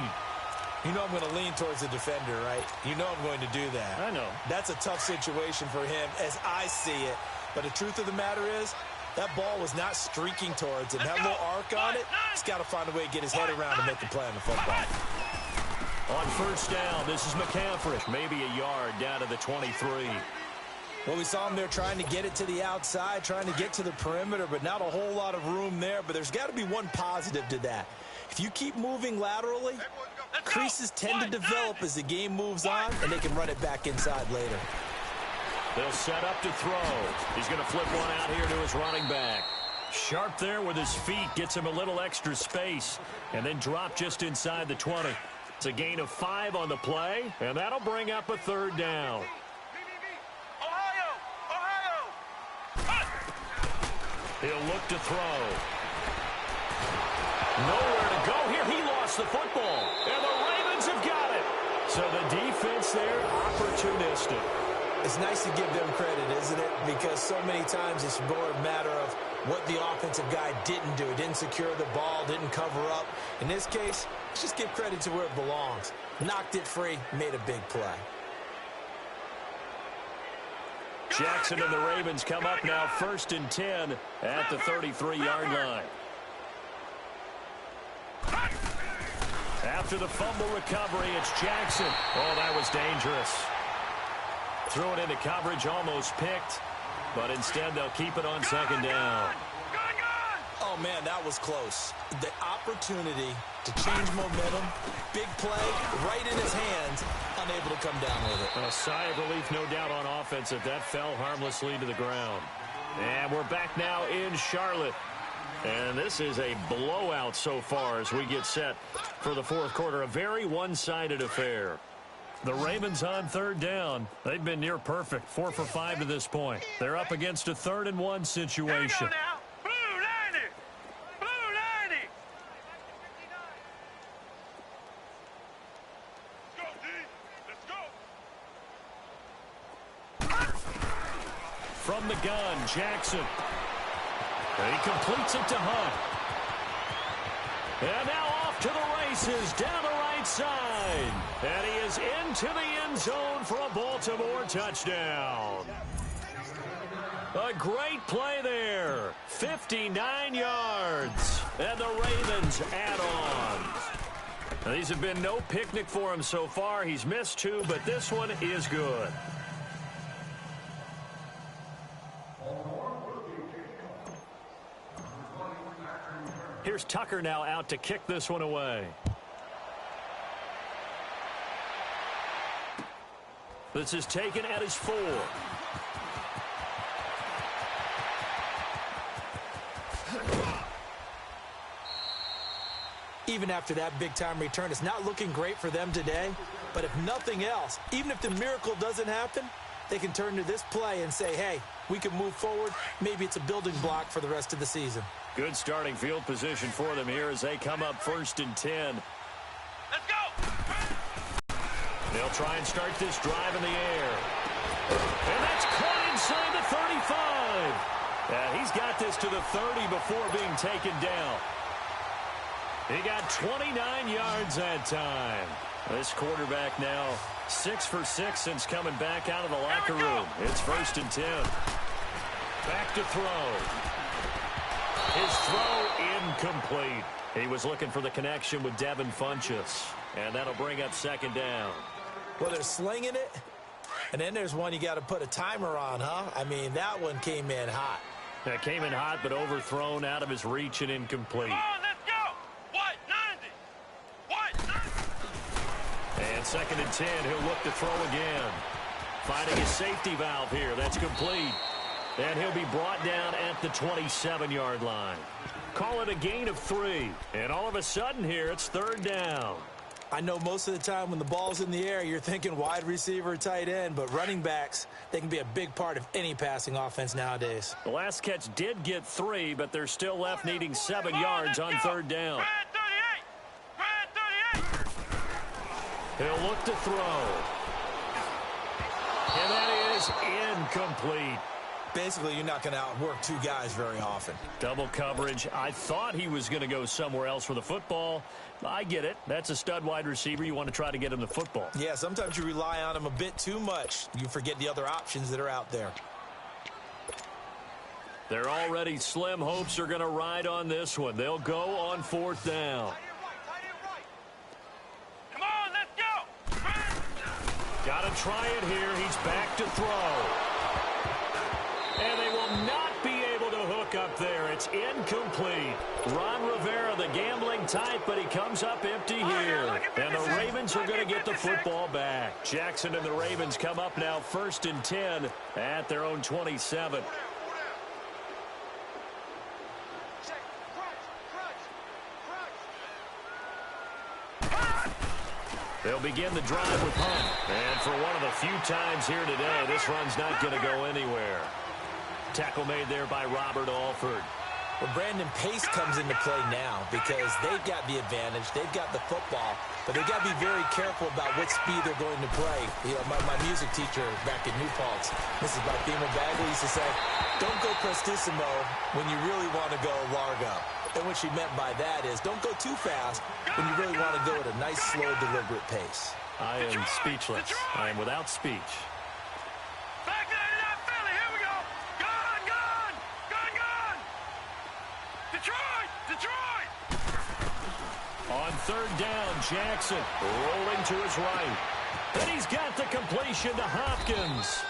You know I'm going to lean towards the defender, right? You know I'm going to do that. I know. That's a tough situation for him as I see it. But the truth of the matter is, that ball was not streaking towards him. That little arc on it, he's got to find a way to get his head around to make the play on the football. On 1st down, this is McCaffrey. Maybe a yard down to the 23. Well, we saw him there trying to get it to the outside, trying to get to the perimeter, but not a whole lot of room there. But there's got to be one positive to that. If you keep moving laterally, creases tend to develop as the game moves on, and they can run it back inside later. They'll set up to throw. He's going to flip one out here to his running back. Sharp there with his feet, gets him a little extra space, and then drop just inside the 20. It's a gain of 5 on the play, and that'll bring up a 3rd down. He'll look to throw. Nowhere to go here. He lost the football, and the Ravens have got it. So the defense there, opportunistic. It's nice to give them credit, isn't it? Because so many times it's more a matter of what the offensive guy didn't do. Didn't secure the ball, didn't cover up. In this case, let's just give credit to where it belongs. Knocked it free, made a big play. Jackson and the Ravens come up now 1st and 10 at the 33-yard line. After the fumble recovery, it's Jackson. Oh, that was dangerous. Threw it into coverage, almost picked, but instead they'll keep it on 2nd down. Oh, man, that was close. The opportunity to change momentum, big play, right in his hands, unable to come down with it. A sigh of relief, no doubt, on offense if that fell harmlessly to the ground. And we're back now in Charlotte. And this is a blowout so far as we get set for the 4th quarter. A very one-sided affair. The Ravens on 3rd down. They've been near perfect, 4 for 5 to this point. They're up against a 3rd and 1 situation. From the gun, Jackson. And he completes it to Hunt. And now off to the races, down the right side. And he is into the end zone for a Baltimore touchdown. A great play there. 59 yards. And the Ravens add on. Now, these have been no picnic for him so far. He's missed 2, but this one is good. Here's Tucker now out to kick this one away. This is taken at his 4. Even after that big-time return, it's not looking great for them today. But if nothing else, even if the miracle doesn't happen, they can turn to this play and say, hey, we can move forward. Maybe it's a building block for the rest of the season. Good starting field position for them here as they come up 1st and 10. Let's go! They'll try and start this drive in the air. And that's caught inside the He's got this to the 30 before being taken down. He got 29 yards that time. This quarterback now 6 for 6 since coming back out of the locker room. It's 1st and 10. Back to throw. His throw incomplete. He was looking for the connection with Devin Funchess. And that'll bring up 2nd down. Well, they're slinging it. And then there's one you got to put a timer on, huh? I mean, that one came in hot. That came in hot, but overthrown, out of his reach, and incomplete. Come on, let's go. White, 90. White, 90. And 2nd and 10, he'll look to throw again. Finding his safety valve here. That's complete. And he'll be brought down at the 27-yard line. Call it a gain of 3. And all of a sudden here, it's 3rd down. I know most of the time when the ball's in the air, you're thinking wide receiver, tight end, but running backs, they can be a big part of any passing offense nowadays. The last catch did get 3, but they're still left needing 7 yards on 3rd down. Red 38. Red 38. He'll look to throw. And that is incomplete. Basically, you're not going to outwork 2 guys very often. Double coverage. I thought he was going to go somewhere else for the football. I get it. That's a stud wide receiver. You want to try to get him the football. Yeah, sometimes you rely on him a bit too much. You forget the other options that are out there. They're already slim hopes are going to ride on this one. They'll go on 4th down. Tight end right. Come on, let's go. Got to try it here. He's back to throw. And they will not be able to hook up there. It's incomplete. Ron Rivera, the gambling type, but he comes up empty here. And the Ravens are going to get the football back. Jackson and the Ravens come up now 1st and 10 at their own 27. They'll begin the drive with Hunt. And for one of the few times here today, this run's not going to go anywhere. Tackle made there by Robert Alford. Well, Brandon, pace comes into play now because they've got the advantage. They've got the football, but they've got to be very careful about what speed they're going to play. You know, my music teacher back in New Paltz, Mrs. Barthema Bagley, used to say, don't go prestissimo when you really want to go largo. And what she meant by that is don't go too fast when you really want to go at a nice, slow, deliberate pace. I am speechless. I am without speech. Back there to that Philly. Here we go. Gone, gone. Gone, gone. Detroit. Detroit. On 3rd down, Jackson rolling to his right. And he's got the completion to Hopkins.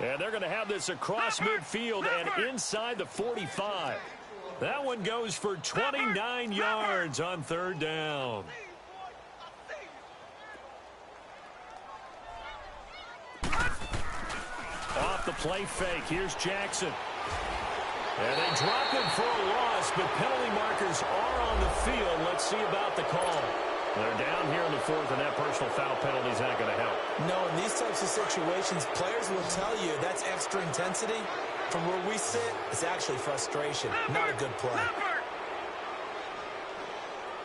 And they're going to have this across midfield and inside the 45. That one goes for 29 yards on 3rd down. Off the play fake, here's Jackson. And they drop him for a loss, but penalty markers are on the field. Let's see about the call. They're down here in the 4th, and that personal foul penalty is not going to help. No, in these types of situations, players will tell you that's extra intensity. From where we sit, it's actually frustration, not a good play. Leopard.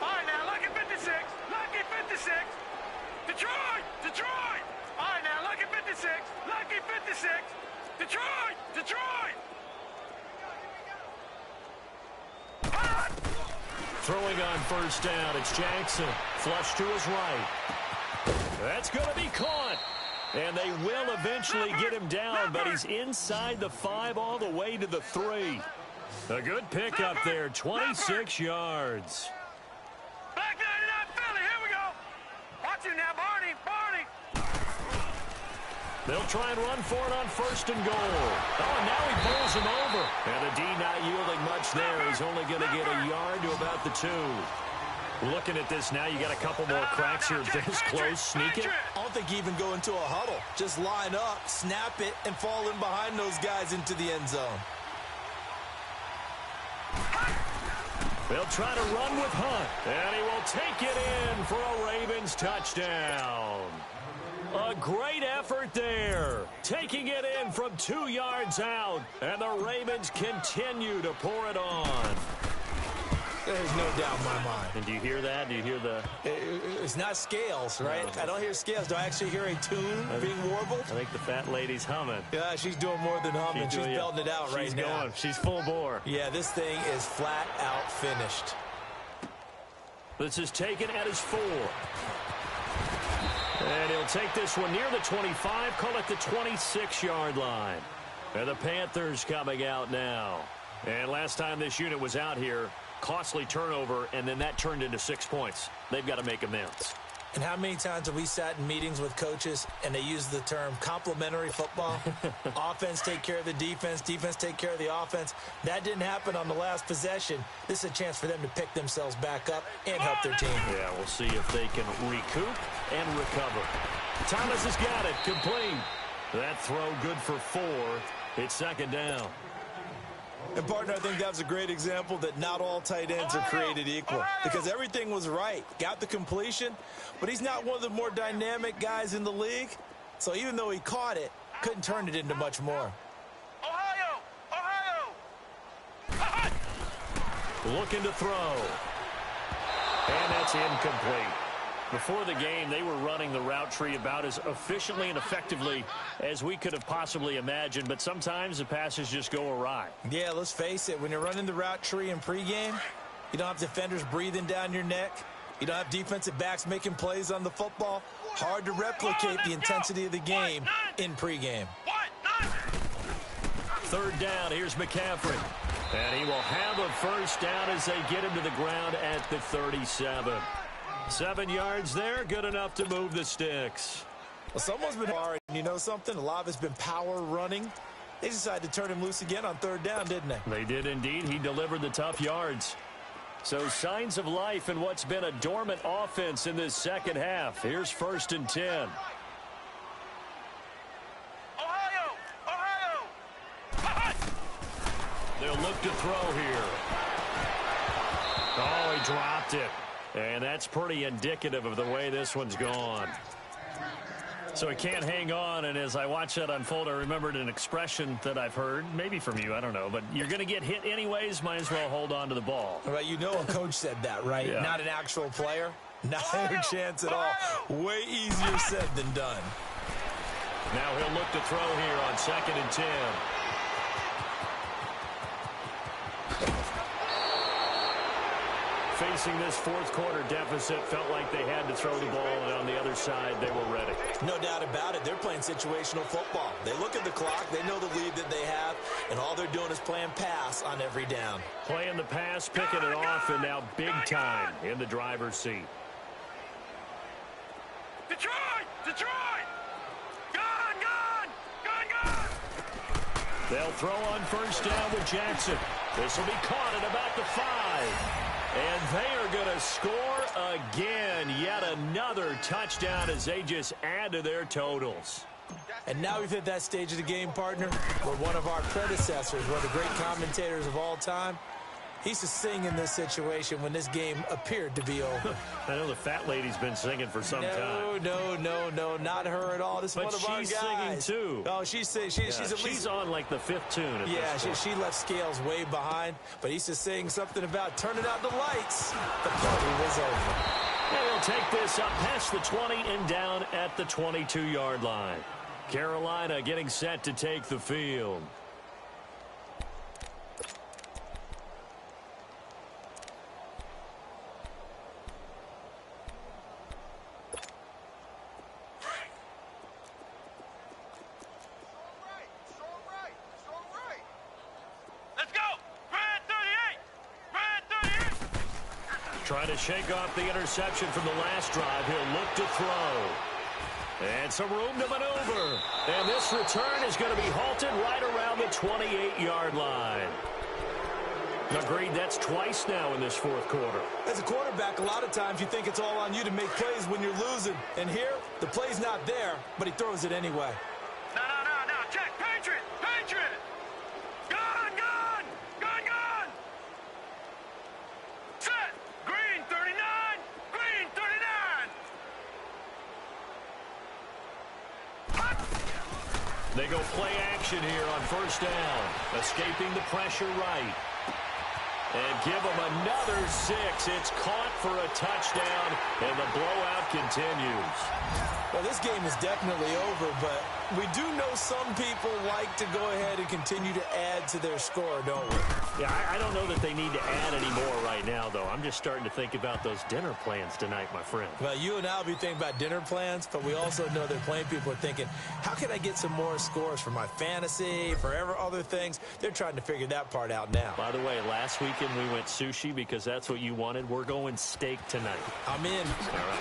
All right, now, lucky 56. Lucky 56. Detroit. Detroit. All right, now, lucky 56. Lucky 56. Detroit. Detroit. Throwing on 1st down, it's Jackson. Flush to his right. That's going to be caught. And they will eventually get him down, but he's inside the 5 all the way to the 3. A good pickup there, 26 yards. Back there to that Philly. Here we go. Watch him now, Barney. Barney. They'll try and run for it on 1st and goal. Oh, and now he pulls him over. And the D not yielding much there. He's only going to get a yard to about the 2. Looking at this now, you got a couple more cracks here this close. Sneak it. I don't think you even go into a huddle. Just line up, snap it, and fall in behind those guys into the end zone. They'll try to run with Hunt. And he will take it in for a Ravens touchdown. A great effort there. Taking it in from 2 yards out. And the Ravens continue to pour it on. There's no doubt in my mind. And do you hear that? Do you hear the... It's not scales, right? No. I don't hear scales. Do I actually hear a tune being warbled? I think the fat lady's humming. Yeah, she's doing more than humming. She's belting it out right now. Going. She's full bore. Yeah, this thing is flat out finished. This is taken at his 4. And he'll take this one near the 25, call it the 26-yard line. And the Panthers coming out now. And last time this unit was out here, costly turnover, and then that turned into 6 points. They've got to make amends. And how many times have we sat in meetings with coaches and they use the term complementary football? Offense take care of the defense, defense take care of the offense. That didn't happen on the last possession. This is a chance for them to pick themselves back up and help their team. Yeah, we'll see if they can recoup and recover. Thomas has got it, complete. That throw good for 4. It's second down. And, partner, I think that was a great example that not all tight ends are created equal because everything was right. Got the completion, but he's not one of the more dynamic guys in the league. So even though he caught it, couldn't turn it into much more. Ohio! Looking to throw. And that's incomplete. Before the game, they were running the route tree about as efficiently and effectively as we could have possibly imagined, but sometimes the passes just go awry. Yeah, let's face it. When you're running the route tree in pregame, you don't have defenders breathing down your neck. You don't have defensive backs making plays on the football. Hard to replicate the intensity of the game in pregame. Third down, here's McCaffrey. And he will have a first down as they get him to the ground at the 37. 7 yards there, good enough to move the sticks. Well, someone's been hard, and you know something? A lot of it's been power running. They decided to turn him loose again on third down, didn't they? They did indeed. He delivered the tough yards. So signs of life in what's been a dormant offense in this second half. Here's 1st and 10. Ohio! They'll look to throw here. Oh, he dropped it. And that's pretty indicative of the way this one's gone. So he can't hang on, and as I watch that unfold, I remembered an expression that I've heard, maybe from you, I don't know, but you're going to get hit anyways, might as well hold on to the ball. Well, you know a coach said that, right? Yeah. Not an actual player. Not a chance at all. Way easier said than done. Now he'll look to throw here on 2nd and 10. Facing this fourth quarter deficit, felt like they had to throw the ball, and on the other side, they were ready. No doubt about it. They're playing situational football. They look at the clock. They know the lead that they have, and all they're doing is playing pass on every down. Playing the pass, picking it off, and now big time in the driver's seat. Detroit! Gone! They'll throw on first down with Jackson. This will be caught at about the 5. And they are going to score again. Yet another touchdown as they just add to their totals. And now we've hit that stage of the game, partner, where one of our predecessors, one of the great commentators of all time, he used to sing in this situation when this game appeared to be over. I know the fat lady's been singing for some time. No, not her at all. This is one of our guys. But she's singing too. Oh, she's at least... She's on like the 5th tune. Yeah, she left Scales way behind, but he used to sing something about turning out the lights. The party was over. And he'll take this up past the 20 and down at the 22-yard line. Carolina getting set to take the field. Trying to shake off the interception from the last drive. He'll look to throw. And some room to maneuver. And this return is going to be halted right around the 28-yard line. Agreed, that's twice now in this fourth quarter. As a quarterback, a lot of times you think it's all on you to make plays when you're losing. And here, the play's not there, but he throws it anyway. No. Check. Patriot. Gone. Set. Green 39. They go play action here on first down. Escaping the pressure right. And give them another 6. It's caught for a touchdown, and the blowout continues. Well, this game is definitely over, but we do know some people like to go ahead and continue to add to their score, don't we? Yeah, I don't know that they need to add any more right now, though. I'm just starting to think about those dinner plans tonight, my friend. Well, you and I will be thinking about dinner plans, but we also know that playing people are thinking, how can I get some more scores for my fantasy, for other things? They're trying to figure that part out now. By the way, last weekend we went sushi because that's what you wanted. We're going steak tonight. I'm in. All right.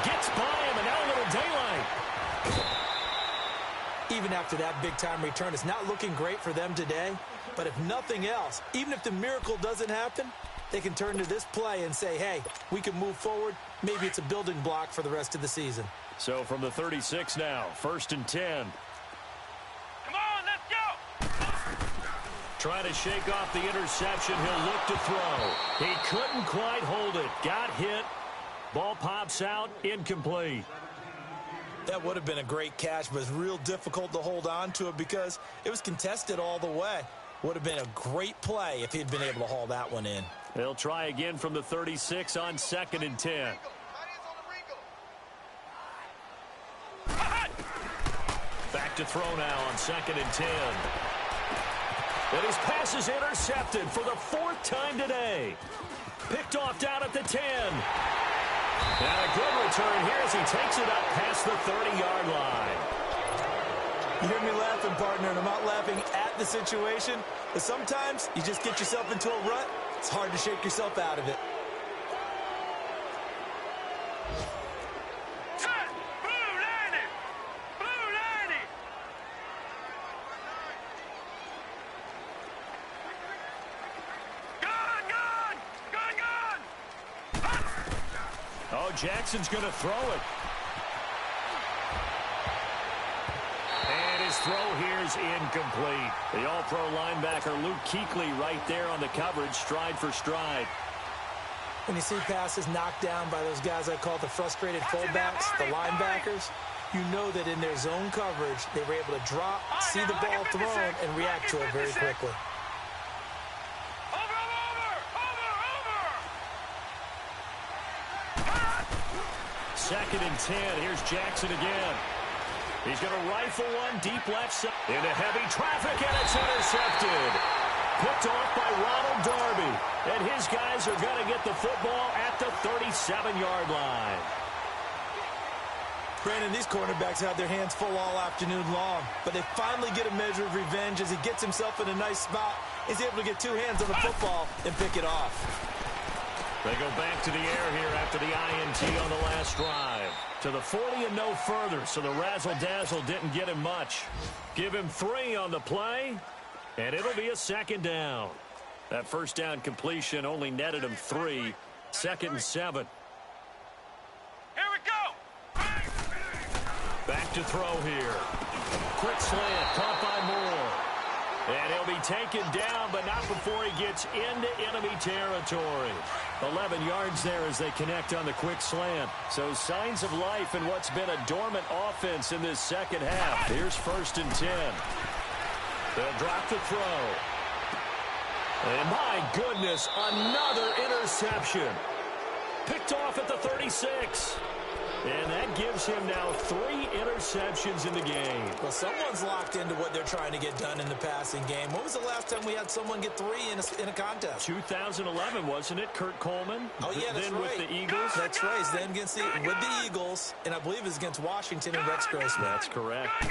Gets by him, and now a little daylight. Even after that big-time return, it's not looking great for them today. But if nothing else, even if the miracle doesn't happen, they can turn to this play and say, hey, we can move forward. Maybe it's a building block for the rest of the season. So from the 36 now, 1st and 10. Come on, let's go. Trying to shake off the interception. He'll look to throw. He couldn't quite hold it. Got hit. Ball pops out, incomplete. That would have been a great catch, but it's real difficult to hold on to it because it was contested all the way. Would have been a great play if he'd been able to haul that one in. They'll try again from the 36 on 2nd and 10. Back to throw now on 2nd and 10. And his pass is intercepted for the 4th time today. Picked off down at the 10. And a good return here as he takes it up past the 30-yard line. You hear me laughing, partner, and I'm not laughing at the situation, but sometimes you just get yourself into a rut. It's hard to shake yourself out of it. Set. Blue lining. Blue lining. Gone. Oh, Jackson's going to throw it. And his throw here is incomplete. The all-pro linebacker Luke Kuechly right there on the coverage, stride for stride. When you see passes knocked down by those guys I call the frustrated fullbacks, the linebackers, you know that in their zone coverage, they were able to drop, see the ball thrown, and react to it very quickly. Second and 10. Here's Jackson again. He's going to rifle one deep left side into heavy traffic, and it's intercepted. Picked off by Ronald Darby. And his guys are going to get the football at the 37-yard line. Brandon, these cornerbacks had their hands full all afternoon long, but they finally get a measure of revenge as he gets himself in a nice spot. He's able to get two hands on the football and pick it off. They go back to the air here after the INT on the last drive. To the 40 and no further, so the razzle-dazzle didn't get him much. Give him 3 on the play, and it'll be a 2nd down. That first down completion only netted him 3. 2nd and 7. Here we go. Back to throw here. Quick slant, caught by Moore. And he'll be taken down, but not before he gets into enemy territory. 11 yards there as they connect on the quick slant. So signs of life in what's been a dormant offense in this second half. Here's 1st and 10. They'll drop the throw. And my goodness, another interception. Picked off at the 36. And that gives him now 3 interceptions in the game. Well, someone's locked into what they're trying to get done in the passing game. When was the last time we had someone get 3 in a contest? 2011, wasn't it? Kurt Coleman? Oh, yeah, that's then right. With the Eagles? That's right. Then with the Eagles, and I believe it's against Washington and Rex Grossman. That's correct.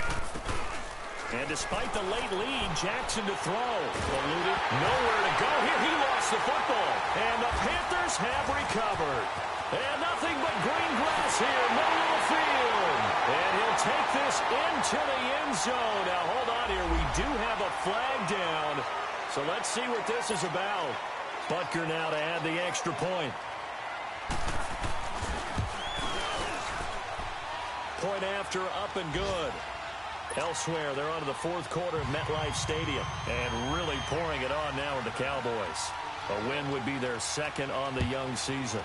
And despite the late lead, Jackson to throw. Eluded. Nowhere to go here. He lost the football. And the Panthers have recovered. And nothing but green grass here, middle of the field. And he'll take this into the end zone. Now, hold on here. We do have a flag down. So let's see what this is about. Butker now to add the extra point. Point after, up and good. Elsewhere, they're on to the 4th quarter of MetLife Stadium. And really pouring it on now with the Cowboys. A win would be their 2nd on the young season.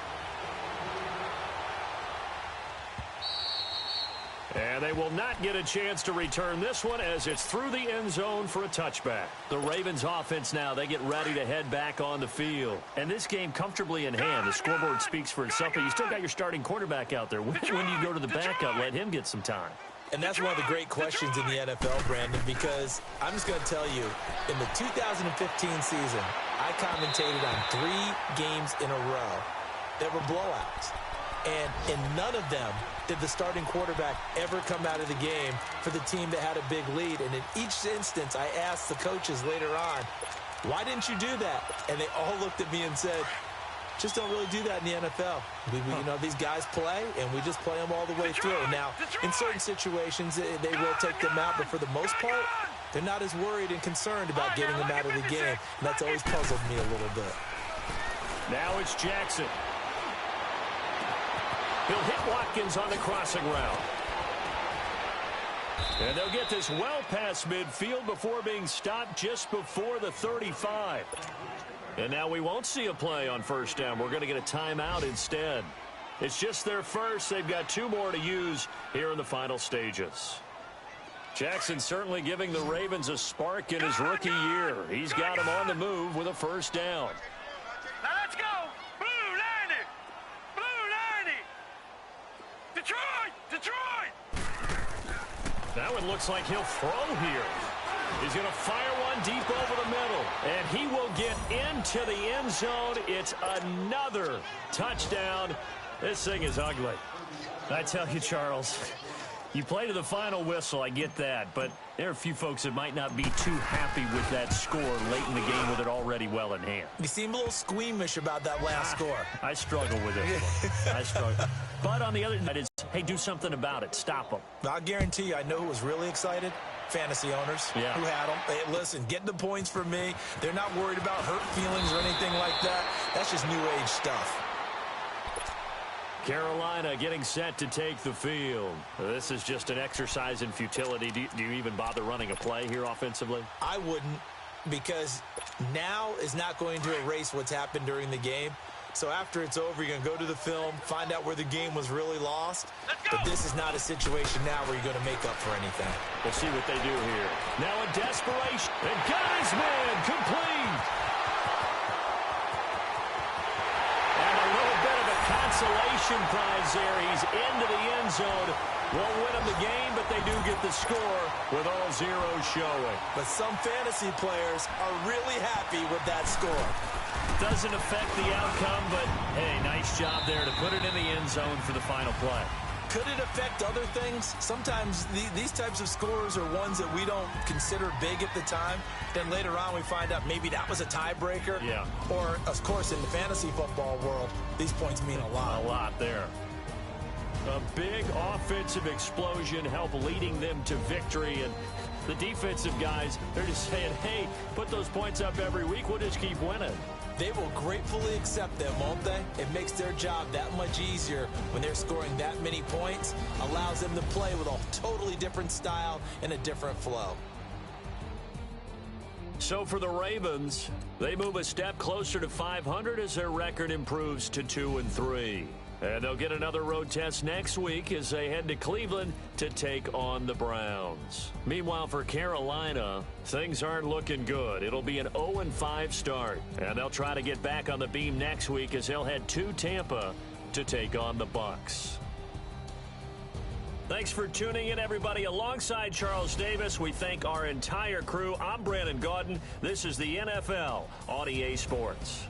And they will not get a chance to return this one as it's through the end zone for a touchback. The Ravens offense now, they get ready to head back on the field. And this game comfortably in hand. The scoreboard speaks for itself, but you still got your starting quarterback out there. When do you go to the backup, let him get some time? And that's one of the great questions in the NFL, Brandon, because I'm just going to tell you, in the 2015 season, I commentated on 3 games in a row that were blowouts. And in none of them did the starting quarterback ever come out of the game for the team that had a big lead. And in each instance, I asked the coaches later on, why didn't you do that? And they all looked at me and said, just don't really do that in the NFL. You know, these guys play, and we just play them all the way through. Now, in certain situations, they will take them out, but for the most part, they're not as worried and concerned about getting them out of the game. And that's always puzzled me a little bit. Now it's Jackson. He'll hit Watkins on the crossing route. And they'll get this well past midfield before being stopped just before the 35. And now we won't see a play on first down. We're going to get a timeout instead. It's just their first. They've got 2 more to use here in the final stages. Jackson certainly giving the Ravens a spark in his rookie year. He's got him on the move with a first down. Now let's go. Blue 90. Blue 90. Detroit. Detroit. That one looks like he'll throw here. He's going to fire one deep over the middle. And he will get into the end zone. It's another touchdown. This thing is ugly. I tell you, Charles, you play to the final whistle, I get that. But there are a few folks that might not be too happy with that score late in the game with it already well in hand. You seem a little squeamish about that last score. I struggle with it. I struggle. But on the other side, it's, hey, do something about it. Stop them. I'll guarantee you, I know who was really excited. Fantasy owners who had them. Hey, listen, get the points for me. They're not worried about hurt feelings or anything like that. That's just new age stuff. Carolina getting set to take the field. This is just an exercise in futility. Do you even bother running a play here offensively? I wouldn't, because now is not going to erase what's happened during the game. So after it's over, you're going to go to the film, find out where the game was really lost. But this is not a situation now where you're going to make up for anything. We'll see what they do here. Now in desperation. And got his man complete. And a little bit of a consolation prize there. He's into the end zone. Won't win them the game, but they do get the score with all zeros showing. But some fantasy players are really happy with that score. Doesn't affect the outcome, but, hey, nice job there to put it in the end zone for the final play. Could it affect other things? Sometimes these types of scores are ones that we don't consider big at the time. Then later on we find out maybe that was a tiebreaker. Yeah. Or, of course, in the fantasy football world, these points mean a lot. A lot there. A big offensive explosion help leading them to victory. And the defensive guys, they're just saying, hey, put those points up every week. We'll just keep winning. They will gratefully accept them, won't they? It makes their job that much easier when they're scoring that many points. Allows them to play with a totally different style and a different flow. So for the Ravens, they move a step closer to 500 as their record improves to 2-3. And they'll get another road test next week as they head to Cleveland to take on the Browns. Meanwhile, for Carolina, things aren't looking good. It'll be an 0-5 start. And they'll try to get back on the beam next week as they'll head to Tampa to take on the Bucs. Thanks for tuning in, everybody. Alongside Charles Davis, we thank our entire crew. I'm Brandon Gaudin. This is the NFL on EA Sports.